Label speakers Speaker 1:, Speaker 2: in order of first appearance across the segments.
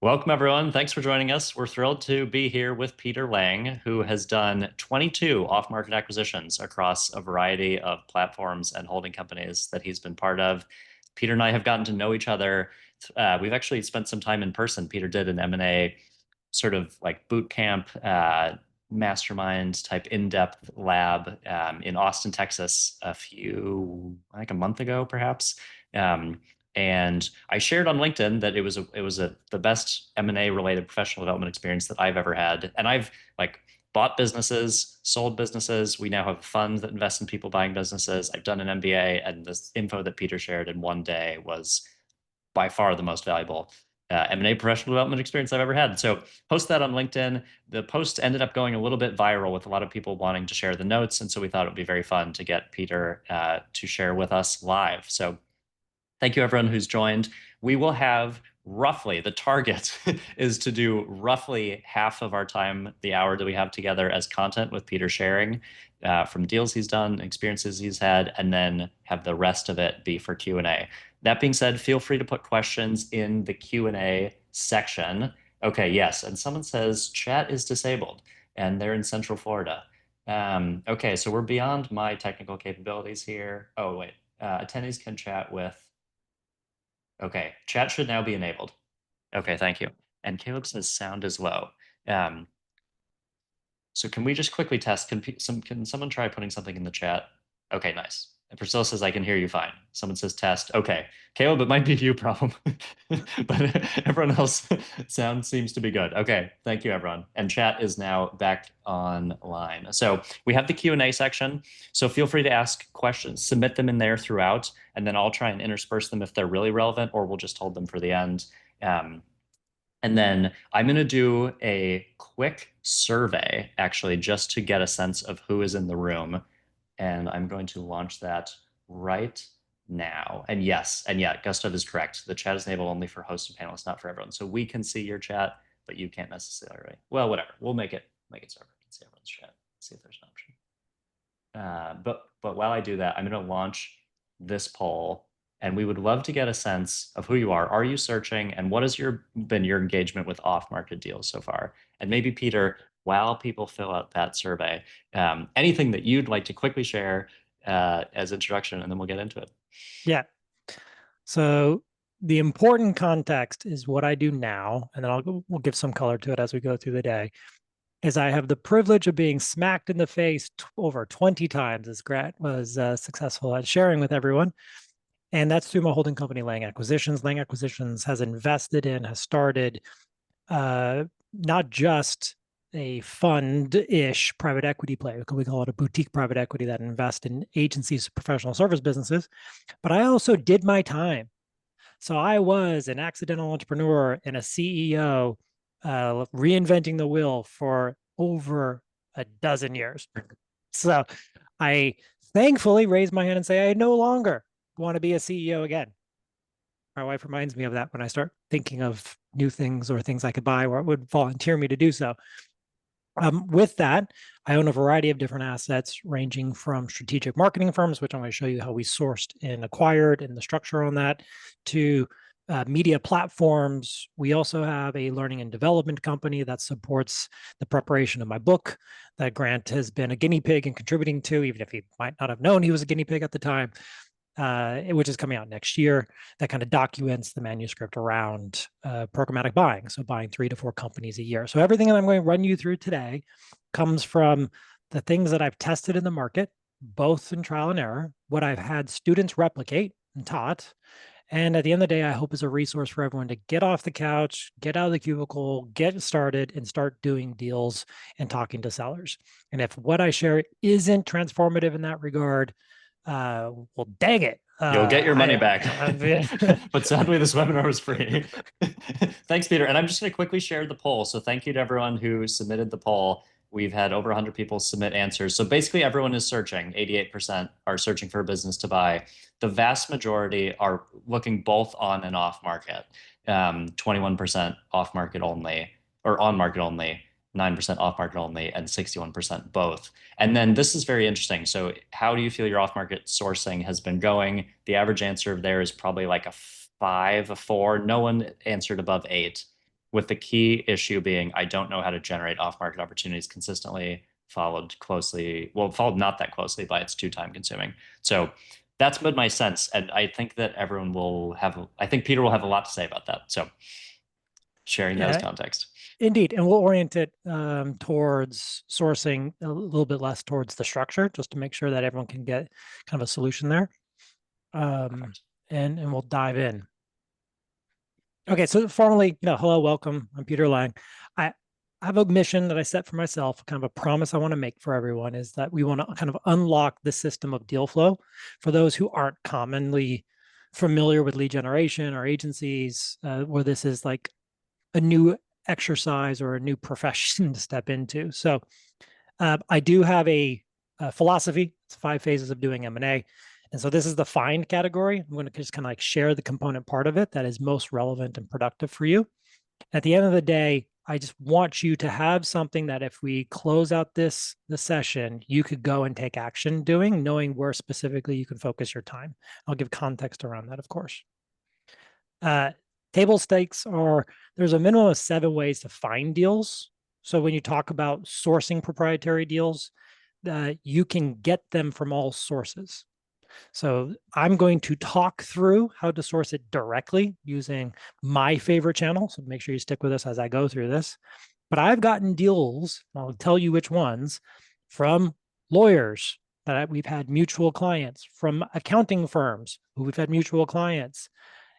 Speaker 1: Welcome, everyone. Thanks for joining us. We're thrilled to be here with Peter Lang, who has done 22 off-market acquisitions across a variety of platforms and holding companies that he's been part of. Peter and I have gotten to know each other. We've actually spent some time in person. Peter did an M&A sort of like boot camp, mastermind type in-depth lab in Austin, Texas, like a month ago, perhaps. Um, and I shared on LinkedIn that it was the best M&A related professional development experience that I've ever had. And I've like bought businesses, sold businesses. We now have a fund that invests in people buying businesses. I've done an MBA, and this info that Peter shared in one day was by far the most valuable M&A professional development experience I've ever had. So post that on LinkedIn. The post ended up going a little bit viral with a lot of people wanting to share the notes. And so we thought it would be very fun to get Peter to share with us live. So thank you, everyone who's joined. We will have roughly, the target is to do roughly half of our time, the hour that we have together, as content with Peter sharing from deals he's done, experiences he's had, and then have the rest of it be for Q&A. That being said, feel free to put questions in the Q&A section. Okay, yes, and someone says chat is disabled, and they're in Central Florida. Okay, so we're beyond my technical capabilities here. Oh, wait. Attendees can chat with. Okay, chat should now be enabled. Okay, thank you. And Caleb says sound is low. Um, so can we just quickly test? Can someone try putting something in the chat? Okay, nice. And Priscilla says I can hear you fine. Someone says test. Okay, Caleb, it might be you problem, but everyone else sound seems to be good. Okay, thank you, everyone. And chat is now back online. So we have the Q&A section. So feel free to ask questions, submit them in there throughout, and then I'll try and intersperse them if they're really relevant, or we'll just hold them for the end. And then I'm going to do a quick survey, actually, just to get a sense of who is in the room. And I'm going to launch that right now. And yes, and yeah, Gustav is correct. The chat is enabled only for hosts and panelists, not for everyone. So we can see your chat, but you can't necessarily. Well, whatever. We'll make it so everyone can see everyone's chat. See if there's an option. But while I do that, I'm going to launch this poll, and we would love to get a sense of who you are. Are you searching, and what has been your engagement with off-market deals so far? And maybe Peter, while people fill out that survey, anything that you'd like to quickly share as introduction, and then we'll get into it.
Speaker 2: Yeah. So the important context is what I do now, and then we'll give some color to it as we go through the day, is I have the privilege of being smacked in the face over 20 times, as Grant was successful at sharing with everyone. And that's through my holding company, Lang Acquisitions. Lang Acquisitions has started not just a fund-ish private equity play. We call it a boutique private equity that invests in agencies, professional service businesses. But I also did my time. So I was an accidental entrepreneur and a CEO, reinventing the wheel for over a dozen years. So I thankfully raised my hand and say, I no longer want to be a CEO again. My wife reminds me of that when I start thinking of new things or things I could buy where it would volunteer me to do so. With that, I own a variety of different assets ranging from strategic marketing firms, which I'm going to show you how we sourced and acquired and the structure on that, to media platforms. We also have a learning and development company that supports the preparation of my book that Grant has been a guinea pig and contributing to, even if he might not have known he was a guinea pig at the time. Which is coming out next year, that kind of documents the manuscript around programmatic buying. So buying 3 to 4 companies a year. So everything that I'm going to run you through today comes from the things that I've tested in the market, both in trial and error, what I've had students replicate and taught. And at the end of the day, I hope is a resource for everyone to get off the couch, get out of the cubicle, get started, and start doing deals and talking to sellers. And if what I share isn't transformative in that regard, well, dang it.
Speaker 1: You'll get your money back. But sadly, this webinar was free. Thanks, Peter. And I'm just going to quickly share the poll. So thank you to everyone who submitted the poll. We've had over 100 people submit answers. So basically, everyone is searching. 88% are searching for a business to buy. The vast majority are looking both on and off market. 21% off market only, or on market only. 9% off market only, and 61% both. And then this is very interesting. So how do you feel your off market sourcing has been going? The average answer there is probably like a 5, a 4. No one answered above 8. with the key issue being I don't know how to generate off-market opportunities consistently, followed not that closely by it's too time consuming. So that's been my sense. And I think that I think Peter will have a lot to say about that. So sharing those
Speaker 2: Yeah,
Speaker 1: context.
Speaker 2: indeed. And we'll orient it towards sourcing a little bit less towards the structure, just to make sure that everyone can get kind of a solution there. And we'll dive in. Okay, so formally, hello, welcome. I'm Peter Lang. I have a mission that I set for myself, kind of a promise I want to make for everyone, is that we want to kind of unlock the system of deal flow for those who aren't commonly familiar with lead generation or agencies, where this is like a new exercise or a new profession to step into. So I do have a philosophy. It's 5 phases of doing M&A. And so this is the find category. I'm going to just kind of like share the component part of it that is most relevant and productive for you. At the end of the day, I just want you to have something that if we close out the session, you could go and take action doing, knowing where specifically you can focus your time. I'll give context around that, of course. Table stakes are, there's a minimum of 7 ways to find deals. So when you talk about sourcing proprietary deals, you can get them from all sources. So I'm going to talk through how to source it directly using my favorite channel. So make sure you stick with us as I go through this. But I've gotten deals, and I'll tell you which ones, from lawyers that we've had mutual clients, from accounting firms who we've had mutual clients.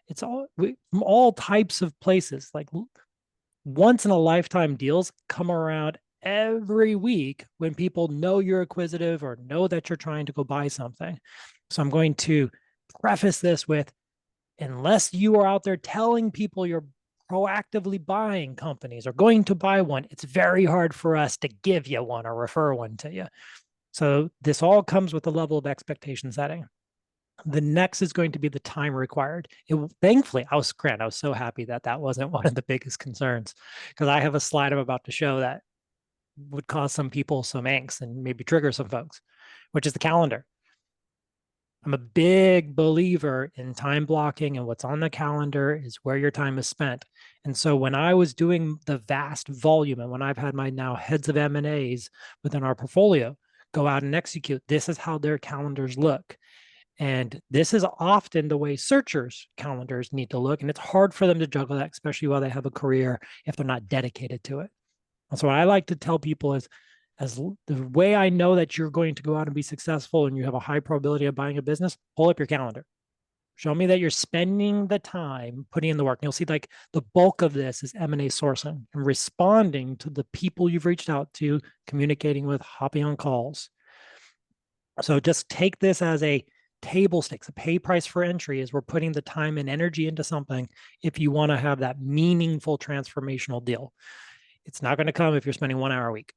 Speaker 2: It's all from all types of places. Like once in a lifetime deals come around every week when people know you're acquisitive or know that you're trying to go buy something. So I'm going to preface this with, unless you are out there telling people you're proactively buying companies or going to buy one, it's very hard for us to give you one or refer one to you. So this all comes with a level of expectation setting. The next is going to be the time required. Thankfully, I was so happy that that wasn't one of the biggest concerns, because I have a slide I'm about to show that would cause some people some angst and maybe trigger some folks, which is the calendar. I'm a big believer in time blocking, and what's on the calendar is where your time is spent. And so when I was doing the vast volume, and when I've had my now heads of M&As within our portfolio go out and execute, this is how their calendars look. And this is often the way searchers' calendars need to look. And it's hard for them to juggle that, especially while they have a career, if they're not dedicated to it. And so what I like to tell people is, as the way I know that you're going to go out and be successful and you have a high probability of buying a business, pull up your calendar. Show me that you're spending the time putting in the work. And you'll see like the bulk of this is M&A sourcing and responding to the people you've reached out to, communicating with, hopping on calls. So just take this as a table stakes. A pay price for entry is we're putting the time and energy into something if you want to have that meaningful transformational deal. It's not going to come if you're spending 1 hour a week.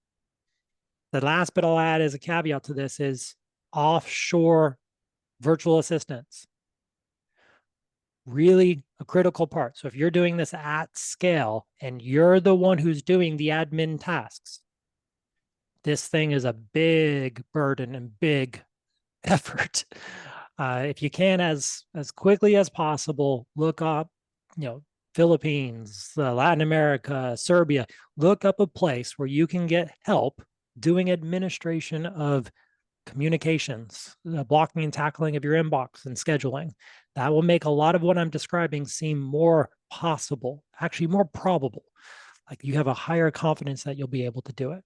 Speaker 2: The last bit I'll add as a caveat to this is offshore virtual assistants. Really a critical part. So if you're doing this at scale and you're the one who's doing the admin tasks, this thing is a big burden and big effort. If you can, as quickly as possible, look up, Philippines, Latin America, Serbia, look up a place where you can get help doing administration of communications, blocking and tackling of your inbox and scheduling. That will make a lot of what I'm describing seem more possible, actually more probable. Like you have a higher confidence that you'll be able to do it.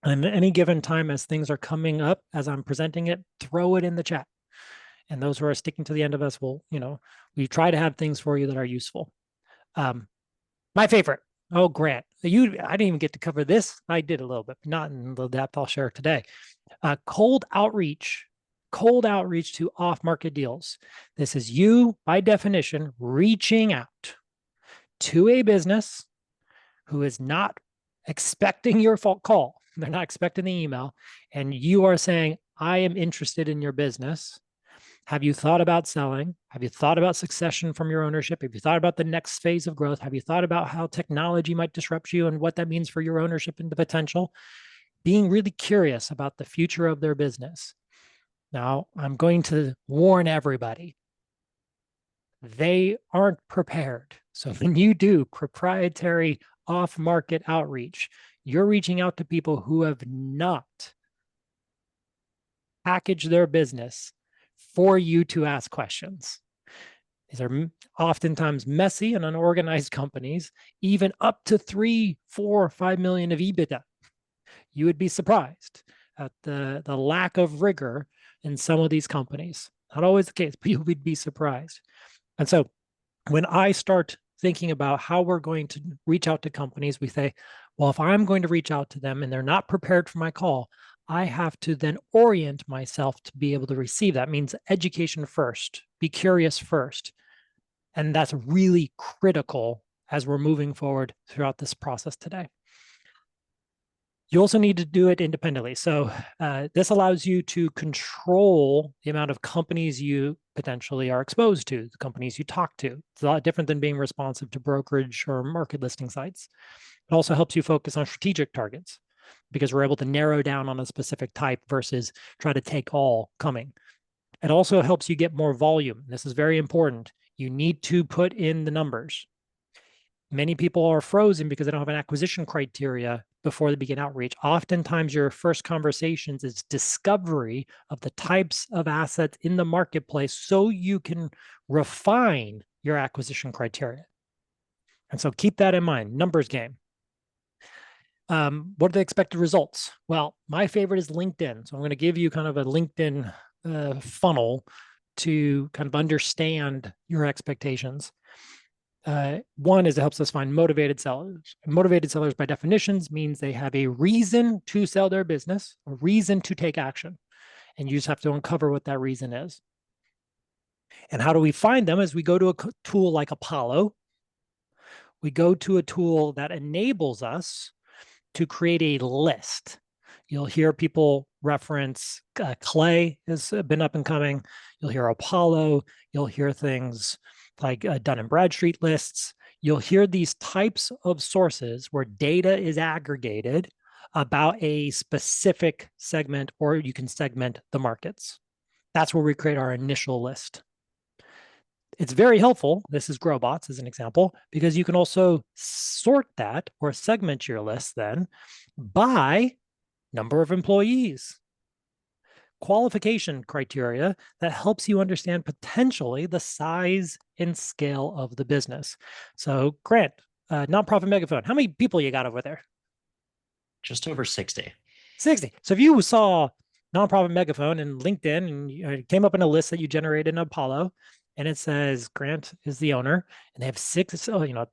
Speaker 2: And at any given time, as things are coming up, as I'm presenting it, throw it in the chat. And those who are sticking to the end of us will, we try to have things for you that are useful. My favorite, Grant, I didn't even get to cover this. I did a little bit, but not in the depth I'll share today. Cold outreach to off-market deals. This is you, by definition, reaching out to a business who is not expecting your call. They're not expecting the email. And you are saying, I am interested in your business. Have you thought about selling? Have you thought about succession from your ownership? Have you thought about the next phase of growth? Have you thought about how technology might disrupt you and what that means for your ownership and the potential? Being really curious about the future of their business. Now, I'm going to warn everybody. They aren't prepared So when you do proprietary off-market outreach, you're reaching out to people who have not packaged their business for you to ask questions. These are oftentimes messy and unorganized companies, even up to 3, 4, 5 million of EBITDA. You would be surprised at the lack of rigor in some of these companies. Not always the case, but you would be surprised. And so when I start thinking about how we're going to reach out to companies, we say, well, if I'm going to reach out to them and they're not prepared for my call, I have to then orient myself to be able to receive. That means education first, be curious first. And that's really critical as we're moving forward throughout this process today. You also need to do it independently. So this allows you to control the amount of companies you potentially are exposed to, the companies you talk to. It's a lot different than being responsive to brokerage or market listing sites. It also helps you focus on strategic targets because we're able to narrow down on a specific type versus try to take all coming. It also helps you get more volume. This is very important. You need to put in the numbers. Many people are frozen because they don't have an acquisition criteria before they begin outreach. Oftentimes, your first conversations is discovery of the types of assets in the marketplace so you can refine your acquisition criteria. And so keep that in mind. Numbers game. What are the expected results? Well, my favorite is LinkedIn. So I'm going to give you kind of a LinkedIn funnel to kind of understand your expectations. One is it helps us find motivated sellers. Motivated sellers, by definitions, means they have a reason to sell their business, a reason to take action. And you just have to uncover what that reason is. And how do we find them? As we go to a tool like Apollo, we go to a tool that enables us to create a list. You'll hear people reference Clay has been up and coming. You'll hear Apollo. You'll hear things like Dun & Bradstreet lists. You'll hear these types of sources where data is aggregated about a specific segment, or you can segment the markets. That's where we create our initial list. It's very helpful. This is Growbots as an example, because you can also sort that or segment your list then by number of employees, qualification criteria that helps you understand potentially the size and scale of the business. So Grant, nonprofit megaphone, how many people you got over there?
Speaker 1: Just over 60.
Speaker 2: 60. So if you saw nonprofit megaphone in LinkedIn and it came up in a list that you generated in Apollo, and it says Grant is the owner, and they have 6,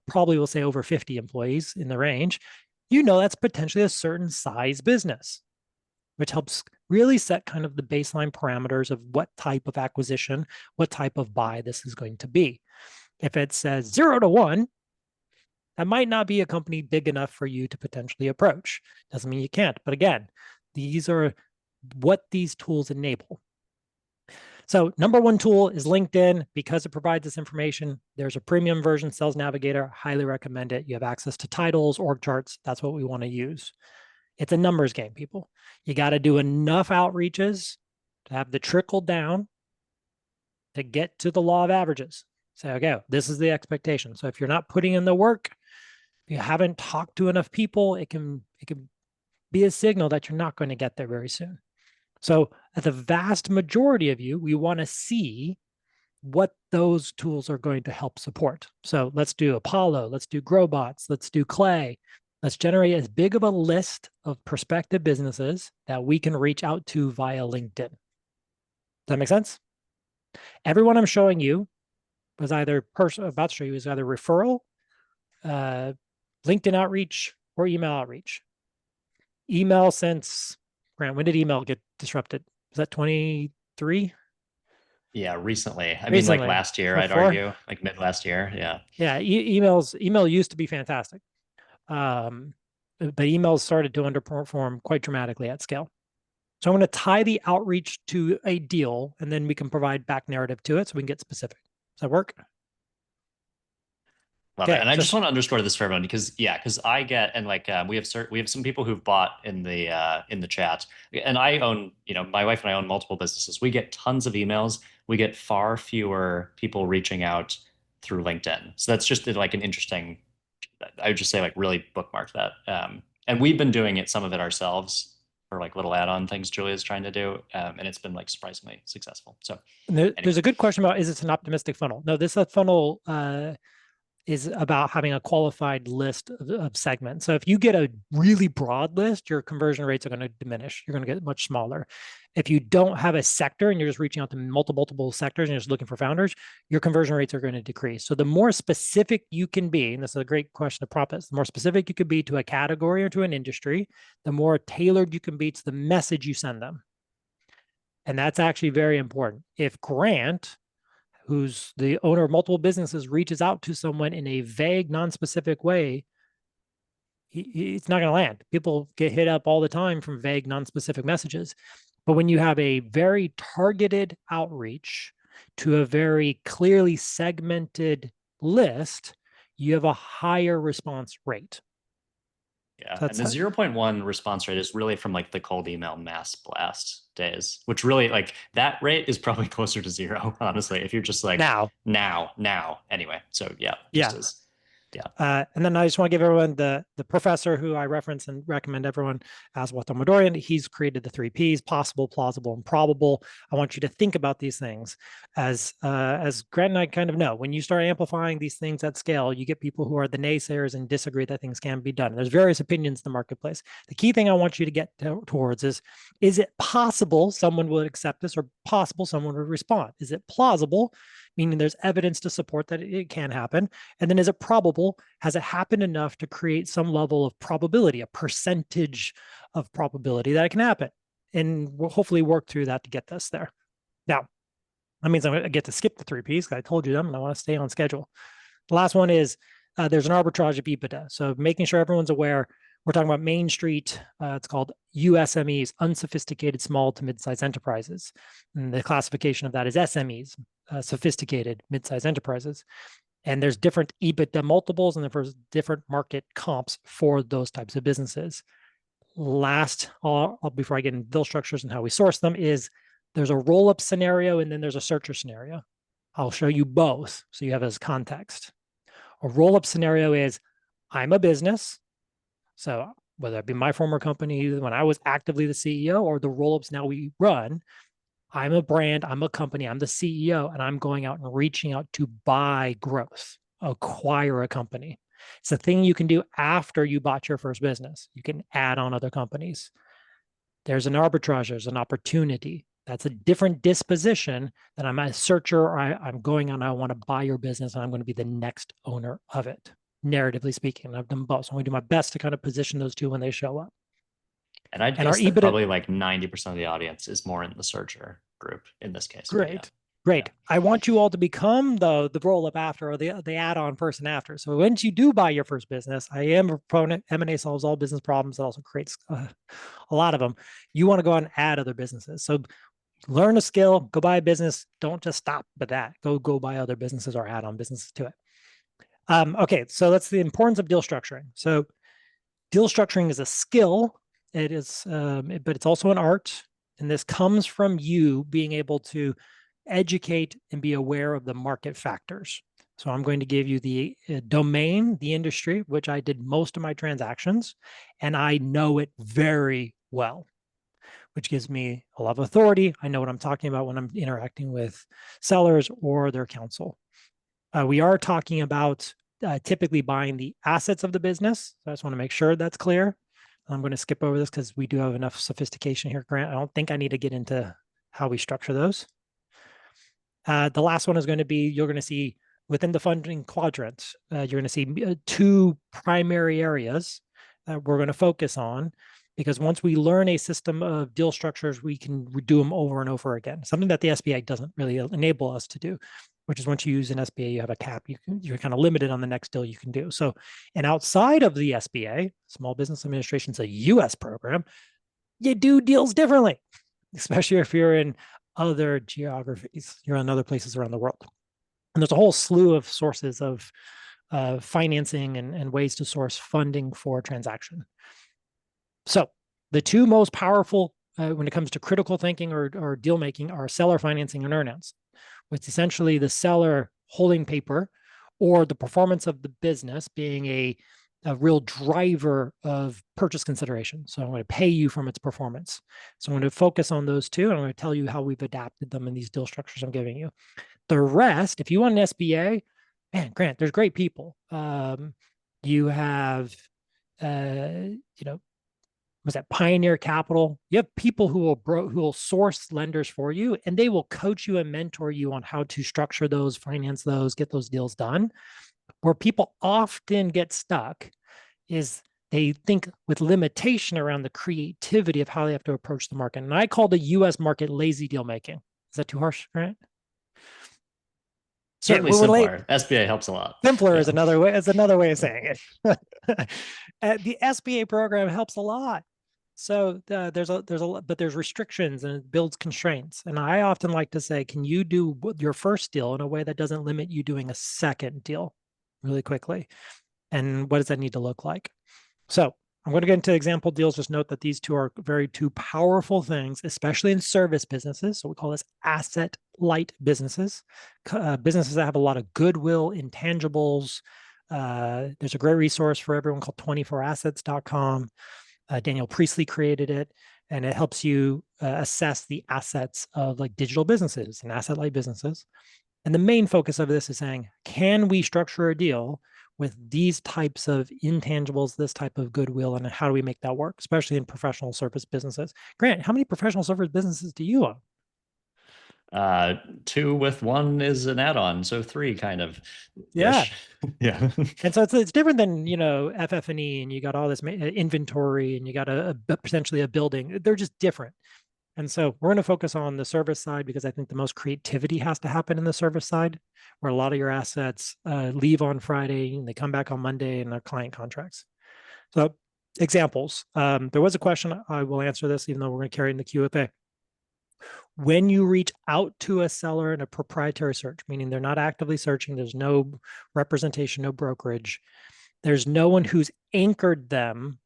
Speaker 2: probably will say over 50 employees in the range, that's potentially a certain size business, which helps really set kind of the baseline parameters of what type of acquisition, what type of buy this is going to be. If it says 0 to 1, that might not be a company big enough for you to potentially approach. Doesn't mean you can't. But again, these are what these tools enable. So number one tool is LinkedIn because it provides this information. There's a premium version, Sales Navigator. Highly recommend it. You have access to titles, org charts. That's what we want to use. It's a numbers game, people. You got to do enough outreaches to have the trickle down to get to the law of averages. So, okay, this is the expectation. So if you're not putting in the work, if you haven't talked to enough people, it can be a signal that you're not going to get there very soon. So at the vast majority of you, we want to see what those tools are going to help support. So let's do Apollo, let's do Growbots, let's do Clay. Let's generate as big of a list of prospective businesses that we can reach out to via LinkedIn. Does that make sense? Everyone I'm showing you was either about to show you is either referral, LinkedIn outreach, or email outreach. Email since, Grant, when did email get disrupted? Was that 23?
Speaker 1: Yeah, recently. I mean, like last year, I'd argue, like mid last year. Yeah.
Speaker 2: Yeah, email used to be fantastic. But emails started to underperform quite dramatically at scale. So I'm going to tie the outreach to a deal, and then we can provide back narrative to it so we can get specific. Does that work?
Speaker 1: Love it. And I just want to underscore this for everyone because I get, and like we have some people who've bought in the chat, and I own, my wife and I own multiple businesses. We get tons of emails. We get far fewer people reaching out through LinkedIn. So that's just like an interesting, I would just say like really bookmark that. And we've been doing it, some of it ourselves for like little add-on things Julia's trying to do. And it's been like surprisingly successful. So anyway.
Speaker 2: There's a good question about, is it an optimistic funnel? No, this funnel is about having a qualified list of segments. So if you get a really broad list, your conversion rates are going to diminish. You're going to get much smaller. If you don't have a sector and you're just reaching out to multiple sectors and you're just looking for founders, your conversion rates are going to decrease. So the more specific you can be, and this is a great question to prop this, the more specific you could be to a category or to an industry, the more tailored you can be to the message you send them. And that's actually very important. If Grant, who's the owner of multiple businesses, reaches out to someone in a vague, non-specific way, it's not going to land. People get hit up all the time from vague, non-specific messages. But when you have a very targeted outreach to a very clearly segmented list, you have a higher response rate.
Speaker 1: Yeah, and the 0.1 response rate is really from like the cold email mass blast days, which really like that rate is probably closer to 0, honestly, if you're just like now. Anyway, so yeah.
Speaker 2: And then I just want to give everyone the professor who I reference and recommend everyone as Walter Modorian. He's created the 3 Ps: possible, plausible, and probable. I want you to think about these things as Grant and I kind of know. When you start amplifying these things at scale, you get people who are the naysayers and disagree that things can be done. There's various opinions in the marketplace. The key thing I want you to get towards is it possible someone would accept this, or possible someone would respond? Is it plausible, meaning there's evidence to support that it can happen? And then is it probable? Has it happened enough to create some level of probability, a percentage of probability that it can happen? And we'll hopefully work through that to get this there. Now, that means I'm going to get to skip the 3 Ps because I told you them and I want to stay on schedule. The last one is there's an arbitrage of EBITDA. So making sure everyone's aware, we're talking about Main Street. It's called USMEs, unsophisticated small to mid-sized enterprises. And the classification of that is SMEs, sophisticated mid-sized enterprises. And there's different EBITDA multiples and there's different market comps for those types of businesses. Last, before I get into deal structures and how we source them, is there's a roll-up scenario and then there's a searcher scenario. I'll show you both so you have it as context. A roll-up scenario is I'm a business. So whether it be my former company when I was actively the CEO or the roll-ups now we run, I'm a brand, I'm a company, I'm the CEO, and I'm going out and reaching out to buy growth, acquire a company. It's a thing you can do after you bought your first business. You can add on other companies. There's an arbitrage, there's an opportunity. That's a different disposition than I'm a searcher or I'm going on, I want to buy your business and I'm going to be the next owner of it. Narratively speaking, I've done both. So I'm going to do my best to kind of position those two when they show up.
Speaker 1: And I'd guess that probably like 90% of the audience is more in the searcher group in this case.
Speaker 2: Great. Yeah. I want you all to become the roll-up after or the add-on person after. So once you do buy your first business, I am a proponent. M&A solves all business problems. It also creates a lot of them. You want to go out and add other businesses. So learn a skill, go buy a business. Don't just stop at that. Go buy other businesses or add on businesses to it. Okay, so that's the importance of deal structuring. So deal structuring is a skill. It is, but it's also an art. And this comes from you being able to educate and be aware of the market factors. So I'm going to give you the domain, the industry, which I did most of my transactions, and I know it very well, which gives me a lot of authority. I know what I'm talking about when I'm interacting with sellers or their counsel. We are talking about typically buying the assets of the business. So I just want to make sure that's clear. I'm going to skip over this because we do have enough sophistication here, Grant. I don't think I need to get into how we structure those. The last one is going to be, you're going to see within the funding quadrant, you're going to see 2 primary areas that we're going to focus on, because once we learn a system of deal structures, we can do them over and over again. Something that the SBA doesn't really enable us to do, which is once you use an SBA, you have a cap. You're kind of limited on the next deal you can do. So, and outside of the SBA, Small Business Administration is a US program, you do deals differently, especially if you're in other geographies, you're in other places around the world. And there's a whole slew of sources of financing and ways to source funding for a transaction. So the 2 most powerful when it comes to critical thinking or deal making are seller financing and earnouts, which essentially the seller holding paper or the performance of the business being a real driver of purchase consideration. So I'm going to pay you from its performance. So I'm going to focus on those two, and I'm going to tell you how we've adapted them in these deal structures I'm giving you. The rest, if you want an SBA, man, Grant, there's great people. You have, was that Pioneer Capital? You have people who will source lenders for you, and they will coach you and mentor you on how to structure those, finance those, get those deals done. Where people often get stuck is they think with limitation around the creativity of how they have to approach the market. And I call the US market lazy deal making. Is that too harsh, right?
Speaker 1: Certainly simpler. SBA helps a lot.
Speaker 2: Simpler is another way of saying it. The SBA program helps a lot. So there's restrictions and it builds constraints. And I often like to say, can you do your first deal in a way that doesn't limit you doing a second deal really quickly? And what does that need to look like? So I'm going to get into example deals. Just note that these two are two powerful things, especially in service businesses. So we call this asset light businesses, businesses that have a lot of goodwill, intangibles. There's a great resource for everyone called 24assets.com. Daniel Priestley created it, and it helps you assess the assets of like digital businesses and asset light businesses. And the main focus of this is saying, can we structure a deal with these types of intangibles, this type of goodwill, and how do we make that work, especially in professional service businesses? Grant, how many professional service businesses do you own?
Speaker 1: 2 with 1 is an add-on, so 3 kind of.
Speaker 2: Yeah.
Speaker 1: Yeah.
Speaker 2: And so it's different than, FF&E, and you got all this inventory, and you got potentially a building. They're just different. And so we're going to focus on the service side because I think the most creativity has to happen in the service side, where a lot of your assets leave on Friday and they come back on Monday and they're client contracts. So examples. There was a question. I will answer this, even though we're going to carry in the Q&A. When you reach out to a seller in a proprietary search, meaning they're not actively searching, there's no representation, no brokerage, there's no one who's anchored them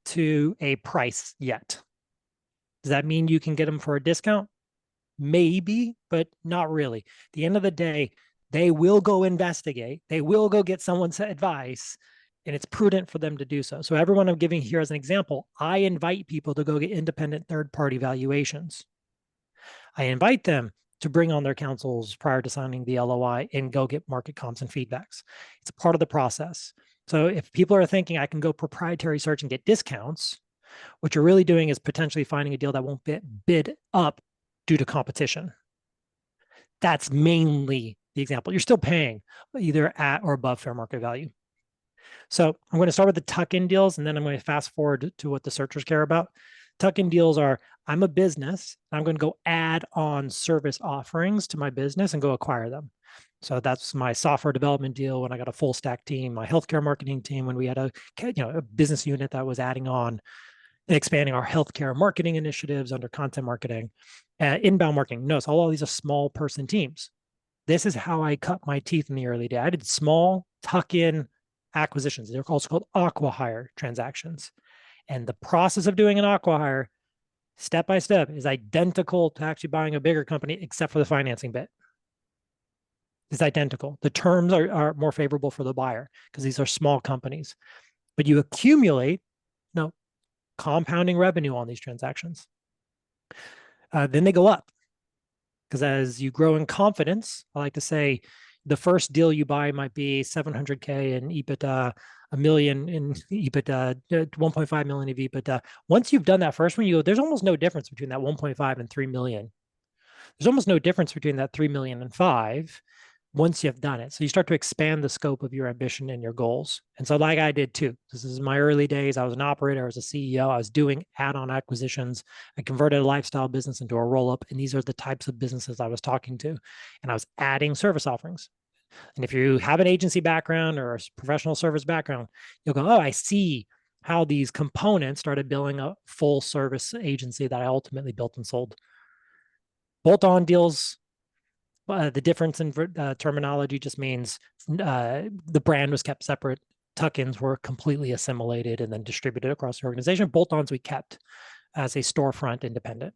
Speaker 2: to a price yet. Does that mean you can get them for a discount? Maybe, but not really. At the end of the day, they will go investigate. They will go get someone's advice, and it's prudent for them to do so. So everyone I'm giving here as an example, I invite people to go get independent third-party valuations. I invite them to bring on their counsels prior to signing the LOI and go get market comps and feedbacks. It's a part of the process. So if people are thinking I can go proprietary search and get discounts, what you're really doing is potentially finding a deal that won't bid up due to competition. That's mainly the example. You're still paying either at or above fair market value. So I'm going to start with the tuck-in deals, and then I'm going to fast forward to what the searchers care about. Tuck-in deals are, I'm a business, I'm going to go add on service offerings to my business and go acquire them. So that's my software development deal when I got a full stack team, my healthcare marketing team when we had a business unit that was adding on and expanding our healthcare marketing initiatives under content marketing, inbound marketing. Notice all of these are small person teams. This is how I cut my teeth in the early day. I did small tuck-in acquisitions. They're also called acqui-hire transactions. And the process of doing an acqui-hire, step by step, is identical to actually buying a bigger company, except for the financing bit. It's identical. The terms are more favorable for the buyer because these are small companies. But you accumulate, compounding revenue on these transactions. Then they go up because as you grow in confidence, I like to say the first deal you buy might be 700K in EBITDA, $1 million in EBITDA, 1.5 million of EBITDA. Once you've done that first one, you go, there's almost no difference between that 1.5 and 3 million. There's almost no difference between that 3 million and 5 once you've done it. So you start to expand the scope of your ambition and your goals. And so like I did too, this is my early days. I was an operator, I was a CEO, I was doing add-on acquisitions. I converted a lifestyle business into a roll-up. And these are the types of businesses I was talking to. And I was adding service offerings. And if you have an agency background or a professional service background, you'll go, oh, I see how these components started building a full service agency that I ultimately built and sold. Bolt-on deals, the difference in terminology just means the brand was kept separate. Tuck-ins were completely assimilated and then distributed across the organization. Bolt-ons we kept as a storefront independent.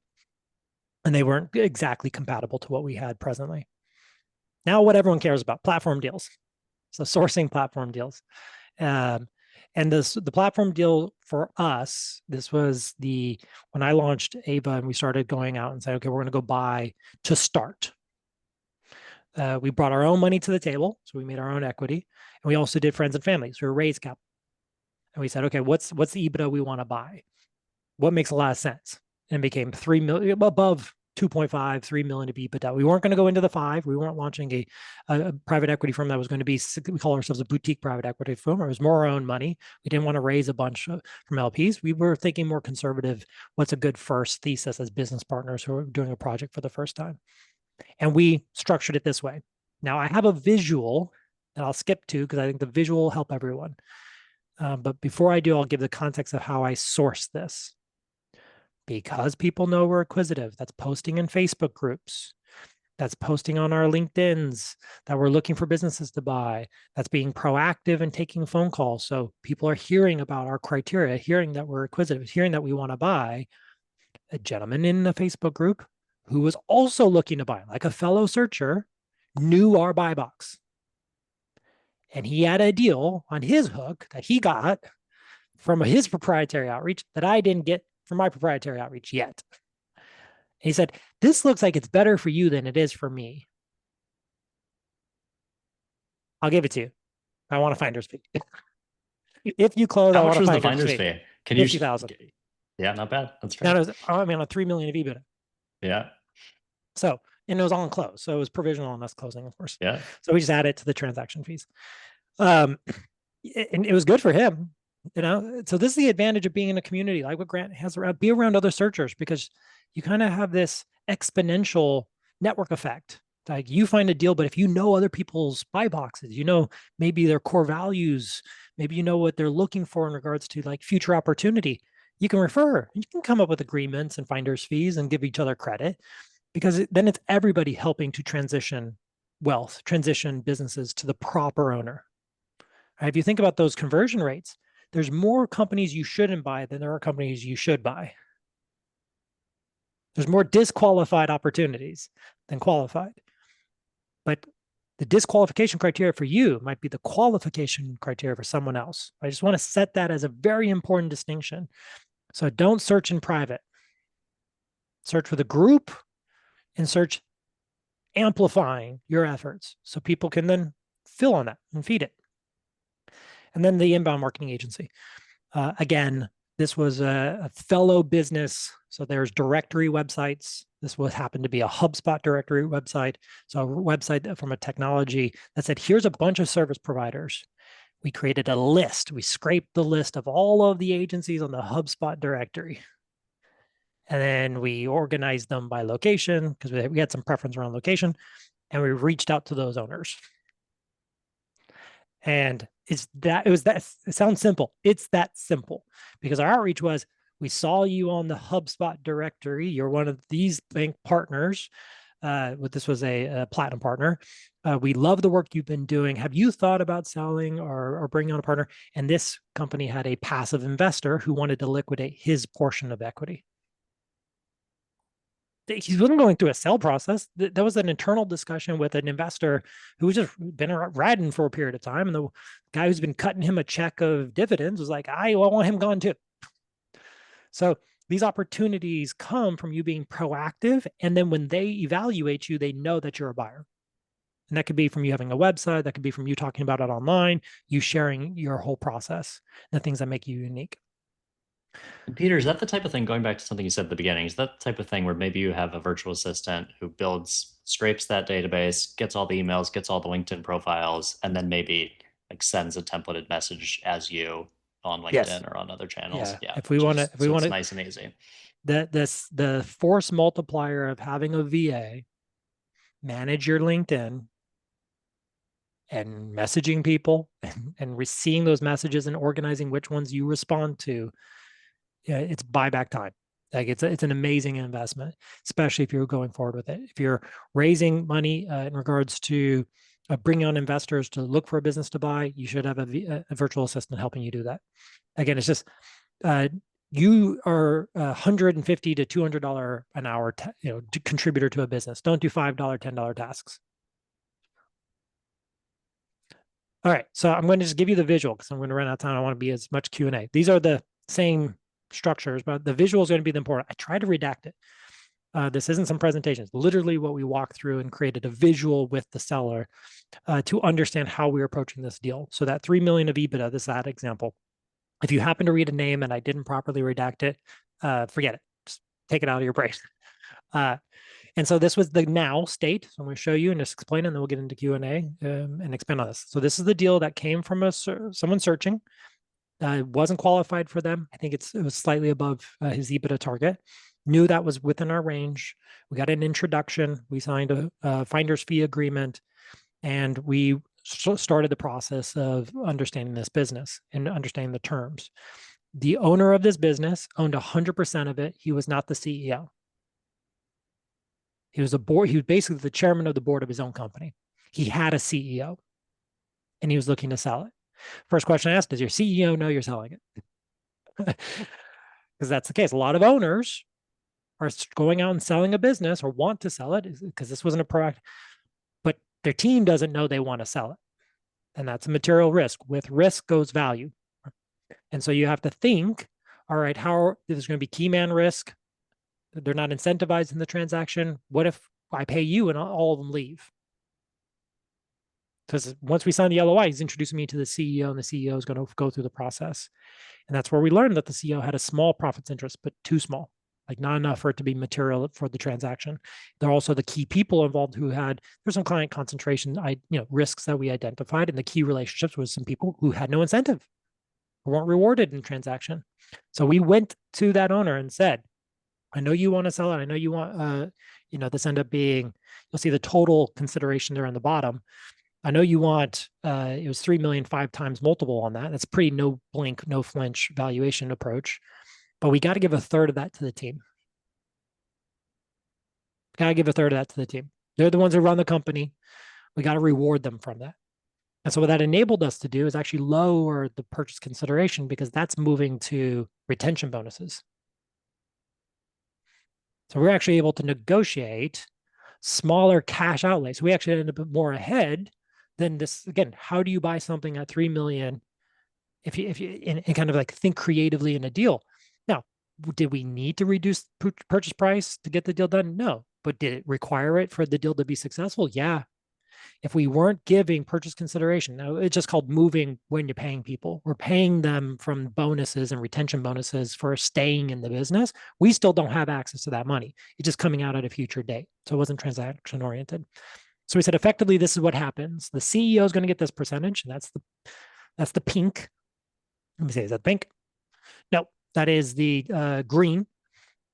Speaker 2: And they weren't exactly compatible to what we had presently. Now what everyone cares about, platform deals. So sourcing platform deals. Um, and the platform deal for us, this was when I launched Ava and we started going out and saying, okay, we're going to go buy to start. We brought our own money to the table. So we made our own equity. And we also did friends and family. So we raised capital. And we said, okay, what's the EBITDA we want to buy? What makes a lot of sense? And it became 3 million, above 2.5, 3 million of EBITDA. We weren't going to go into the 5. We weren't launching a private equity firm that was going to be, we call ourselves a boutique private equity firm. It was more our own money. We didn't want to raise a bunch from LPs. We were thinking more conservative. What's a good first thesis as business partners who are doing a project for the first time? And we structured it this way. Now I have a visual that I'll skip to because I think the visual will help everyone. But before I do, I'll give the context of how I source this. Because people know we're acquisitive, that's posting in Facebook groups, that's posting on our LinkedIn's, that we're looking for businesses to buy, that's being proactive and taking phone calls. So people are hearing about our criteria, hearing that we're acquisitive, hearing that we want to buy. A gentleman in the Facebook group who was also looking to buy, like a fellow searcher, knew our buy box. And he had a deal on his hook that he got from his proprietary outreach that I didn't get from my proprietary outreach yet. And he said, this looks like it's better for you than it is for me. I'll give it to you. I want a finder's fee. If you close,
Speaker 1: How
Speaker 2: I
Speaker 1: much
Speaker 2: want a
Speaker 1: was the
Speaker 2: finder's
Speaker 1: finder's
Speaker 2: fee.
Speaker 1: fee? Can you?
Speaker 2: 50,000.
Speaker 1: Yeah, not bad. That's
Speaker 2: Now
Speaker 1: great.
Speaker 2: it was, I mean, on 3 million of EBITDA.
Speaker 1: Yeah.
Speaker 2: So, and it was on close. So it was provisional on us closing, of course.
Speaker 1: Yeah.
Speaker 2: So we just add it to the transaction fees. And it was good for him, you know. So this is the advantage of being in a community like what Grant has around. Be around other searchers because you kind of have this exponential network effect. Like you find a deal, but if you know other people's buy boxes, you know maybe their core values, maybe you know what they're looking for in regards to like future opportunity. You can refer. You can come up with agreements and finders fees and give each other credit because then it's everybody helping to transition wealth, transition businesses to the proper owner. If you think about those conversion rates, there's more companies you shouldn't buy than there are companies you should buy. There's more disqualified opportunities than qualified. But the disqualification criteria for you might be the qualification criteria for someone else. I just want to set that as a very important distinction. So don't search in private. Search with a group and search amplifying your efforts so people can then fill on that and feed it. And then the inbound marketing agency. Again, this was a fellow business. So there's directory websites. This would happen to be a HubSpot directory website. So a website from a technology that said, here's a bunch of service providers. We created a list. We scraped the list of all of the agencies on the HubSpot directory. And then we organized them by location because we had some preference around location. And we reached out to those owners. And it sounds simple. It's that simple because our outreach was, we saw you on the HubSpot directory. You're one of these bank partners. This was a platinum partner. We love the work you've been doing. Have you thought about selling or bringing on a partner? And this company had a passive investor who wanted to liquidate his portion of equity. He wasn't going through a sell process. That was an internal discussion with an investor who was just been riding for a period of time. And the guy who's been cutting him a check of dividends was like, I want him gone too. So these opportunities come from you being proactive. And then when they evaluate you, they know that you're a buyer. And that could be from you having a website. That could be from you talking about it online, you sharing your whole process, the things that make you unique.
Speaker 1: And Peter, is that the type of thing, going back to something you said at the beginning, is that the type of thing where maybe you have a virtual assistant who scrapes that database, gets all the emails, gets all the LinkedIn profiles, and then maybe like sends a templated message as you on LinkedIn
Speaker 2: Yes.
Speaker 1: or on other channels?
Speaker 2: Yeah.
Speaker 1: Yeah.
Speaker 2: If we want to,
Speaker 1: it's nice and easy.
Speaker 2: The force multiplier of having a VA manage your LinkedIn and messaging people and seeing those messages and organizing which ones you respond to, yeah, it's buyback time. Like it's an amazing investment, especially if you're going forward with it. If you're raising money in regards to bringing on investors to look for a business to buy, you should have a virtual assistant helping you do that. Again, it's just you are $150 to $200 an hour, contributor to a business. Don't do $5, $10 tasks. All right, so I'm going to just give you the visual because I'm going to run out of time. I want to be as much Q&A. These are the same structures, but the visual is going to be the important. I tried to redact it. This isn't some presentations. Literally what we walked through and created a visual with the seller to understand how we're approaching this deal. So that 3 million of EBITDA, this is that example. If you happen to read a name and I didn't properly redact it, forget it. Just take it out of your brain. And so this was the now state. So I'm going to show you and just explain, and then we'll get into Q&A and expand on this. So this is the deal that came from someone searching. Wasn't qualified for them. I think it was slightly above his EBITDA target. Knew that was within our range. We got an introduction. We signed a finder's fee agreement, and we started the process of understanding this business and understanding the terms. The owner of this business owned 100% of it. He was not the CEO. He was basically the chairman of the board of his own company. He had a CEO and he was looking to sell it. First question I asked, does your CEO know you're selling it? Because that's the case. A lot of owners are going out and selling a business or want to sell it because this wasn't a proactive, but their team doesn't know they want to sell it. And that's a material risk. With risk goes value. And so you have to think, all right, there's going to be key man risk. They're not incentivized in the transaction. What if I pay you and all of them leave? Because once we sign the LOI, he's introducing me to the CEO, and the CEO is going to go through the process. And that's where we learned that the CEO had a small profits interest, but too small, like not enough for it to be material for the transaction. There are also the key people involved there's some client concentration, risks that we identified, and the key relationships with some people who had no incentive, who weren't rewarded in the transaction. So we went to that owner and said, I know you want to sell it. I know you want, this end up being, you'll see the total consideration there on the bottom. I know you want, it was 3 million, 5 times multiple on that. That's pretty no blink, no flinch valuation approach, but we got to give a third of that to the team. Got to give a third of that to the team. They're the ones who run the company. We got to reward them from that. And so what that enabled us to do is actually lower the purchase consideration because that's moving to retention bonuses. So we're actually able to negotiate smaller cash outlays. So we actually ended up more ahead than this. Again, how do you buy something at 3 million if you and kind of like think creatively in a deal? Now, did we need to reduce purchase price to get the deal done? No. But did it require it for the deal to be successful? Yeah. If we weren't giving purchase consideration, now it's just called moving when you're paying people. We're paying them from bonuses and retention bonuses for staying in the business. We still don't have access to that money. It's just coming out at a future date. So it wasn't transaction oriented. So we said, effectively, this is what happens. The CEO is going to get this percentage, and that's the pink. Let me say, is that pink? No, that is the green.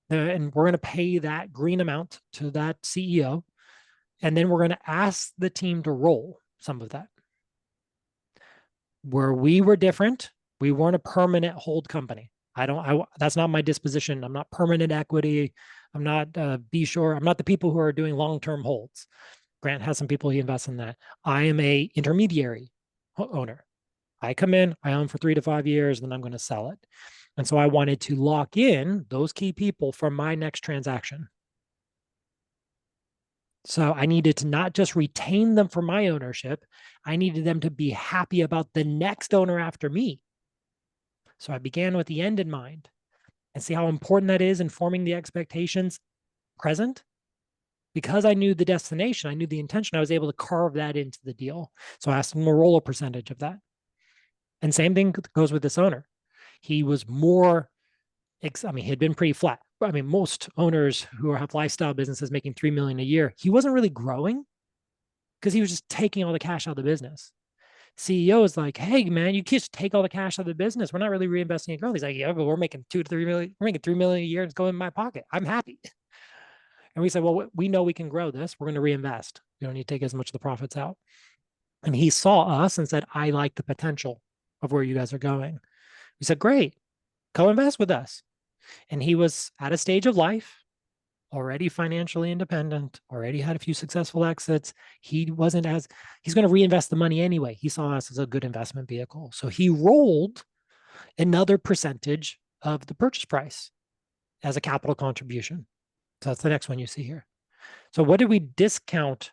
Speaker 2: And we're going to pay that green amount to that CEO. And then we're going to ask the team to roll some of that. Where we were different, we weren't a permanent hold company. That's not my disposition. I'm not permanent equity. I'm not B Shore. I'm not the people who are doing long-term holds. Grant has some people he invests in that. I am a intermediary owner. I come in, I own for 3 to 5 years, then I'm going to sell it. And so I wanted to lock in those key people for my next transaction. So I needed to not just retain them for my ownership, I needed them to be happy about the next owner after me. So I began with the end in mind, and see how important that is in forming the expectations present. Because I knew the destination, I knew the intention, I was able to carve that into the deal. So I asked him to roll a percentage of that. And same thing goes with this owner. He was more, he had been pretty flat. I mean, most owners who have lifestyle businesses making 3 million a year, he wasn't really growing because he was just taking all the cash out of the business. CEO is like, hey man, you can't just take all the cash out of the business. We're not really reinvesting in growth. He's like, yeah, but we're making 2 to 3 million. We're making 3 million a year. It's going in my pocket. I'm happy. And we said, well, we know we can grow this. We're going to reinvest. We don't need to take as much of the profits out. And he saw us and said, I like the potential of where you guys are going. We said, great, co-invest with us. And he was at a stage of life, already financially independent, already had a few successful exits. He's going to reinvest the money anyway. He saw us as a good investment vehicle. So he rolled another percentage of the purchase price as a capital contribution. So that's the next one you see here. So what did we discount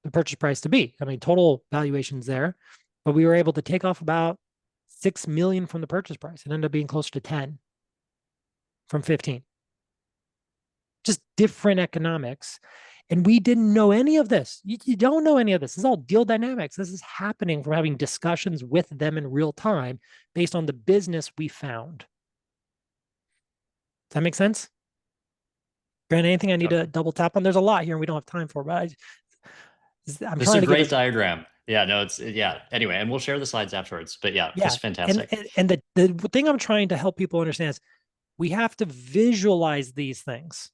Speaker 2: the purchase price to be. I mean, total valuation's there, but we were able to take off about 6 million from the purchase price. It ended up being closer to 10 from 15. Just different economics. And we didn't know any of this. You don't know any of this. This is all deal dynamics. This is happening from having discussions with them in real time based on the business we found. Does that make sense? Grant, anything I need to double tap on? There's a lot here and we don't have time for, but I'm
Speaker 1: This is
Speaker 2: trying
Speaker 1: a
Speaker 2: to
Speaker 1: great diagram. Yeah, no, it's yeah. Anyway, and we'll share the slides afterwards. But yeah, just fantastic.
Speaker 2: And the thing I'm trying to help people understand is we have to visualize these things.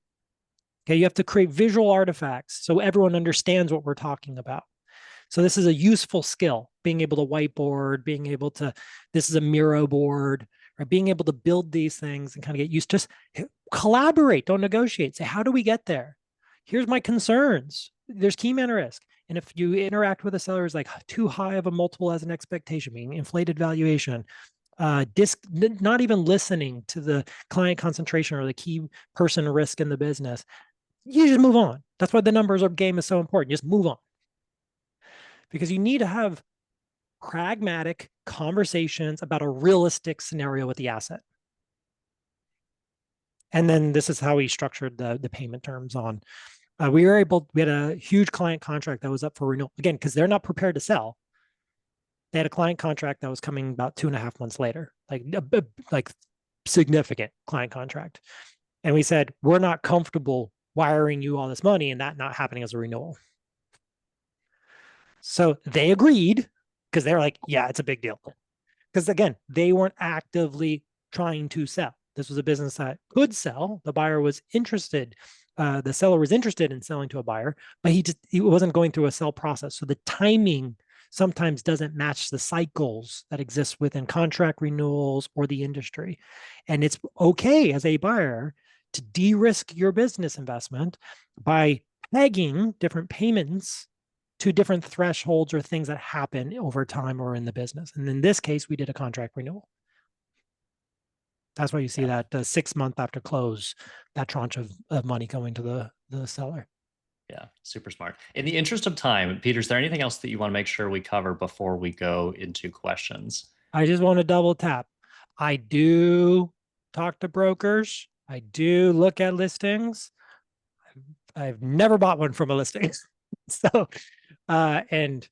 Speaker 2: Okay, you have to create visual artifacts so everyone understands what we're talking about. So this is a useful skill, being able to whiteboard, being able to, this is a Miro board, or being able to build these things and kind of get used to, just collaborate, don't negotiate. Say, how do we get there? Here's my concerns. There's key man risk. And if you interact with a seller is like too high of a multiple as an expectation, meaning inflated valuation, not even listening to the client concentration or the key person risk in the business, you just move on. That's why the numbers of game is so important. Just move on. Because you need to have pragmatic conversations about a realistic scenario with the asset. And then this is how we structured the payment terms on. We had a huge client contract that was up for renewal. Again, because they're not prepared to sell. They had a client contract that was coming about 2.5 months later, like significant client contract. And we said, we're not comfortable wiring you all this money and that not happening as a renewal. So they agreed because they're like, yeah, it's a big deal. Because again, they weren't actively trying to sell. This was a business that could sell. The buyer was interested. The seller was interested in selling to a buyer, but he wasn't going through a sell process. So the timing sometimes doesn't match the cycles that exist within contract renewals or the industry. And it's okay as a buyer to de-risk your business investment by pegging different payments to different thresholds or things that happen over time or in the business. And in this case, we did a contract renewal. That's why you see that 6 months after close, that tranche of money going to the seller.
Speaker 1: Yeah, super smart. In the interest of time, Peter, is there anything else that you want to make sure we cover before we go into questions?
Speaker 2: I just want to double tap. I do talk to brokers. I do look at listings. I've never bought one from a listing. So, and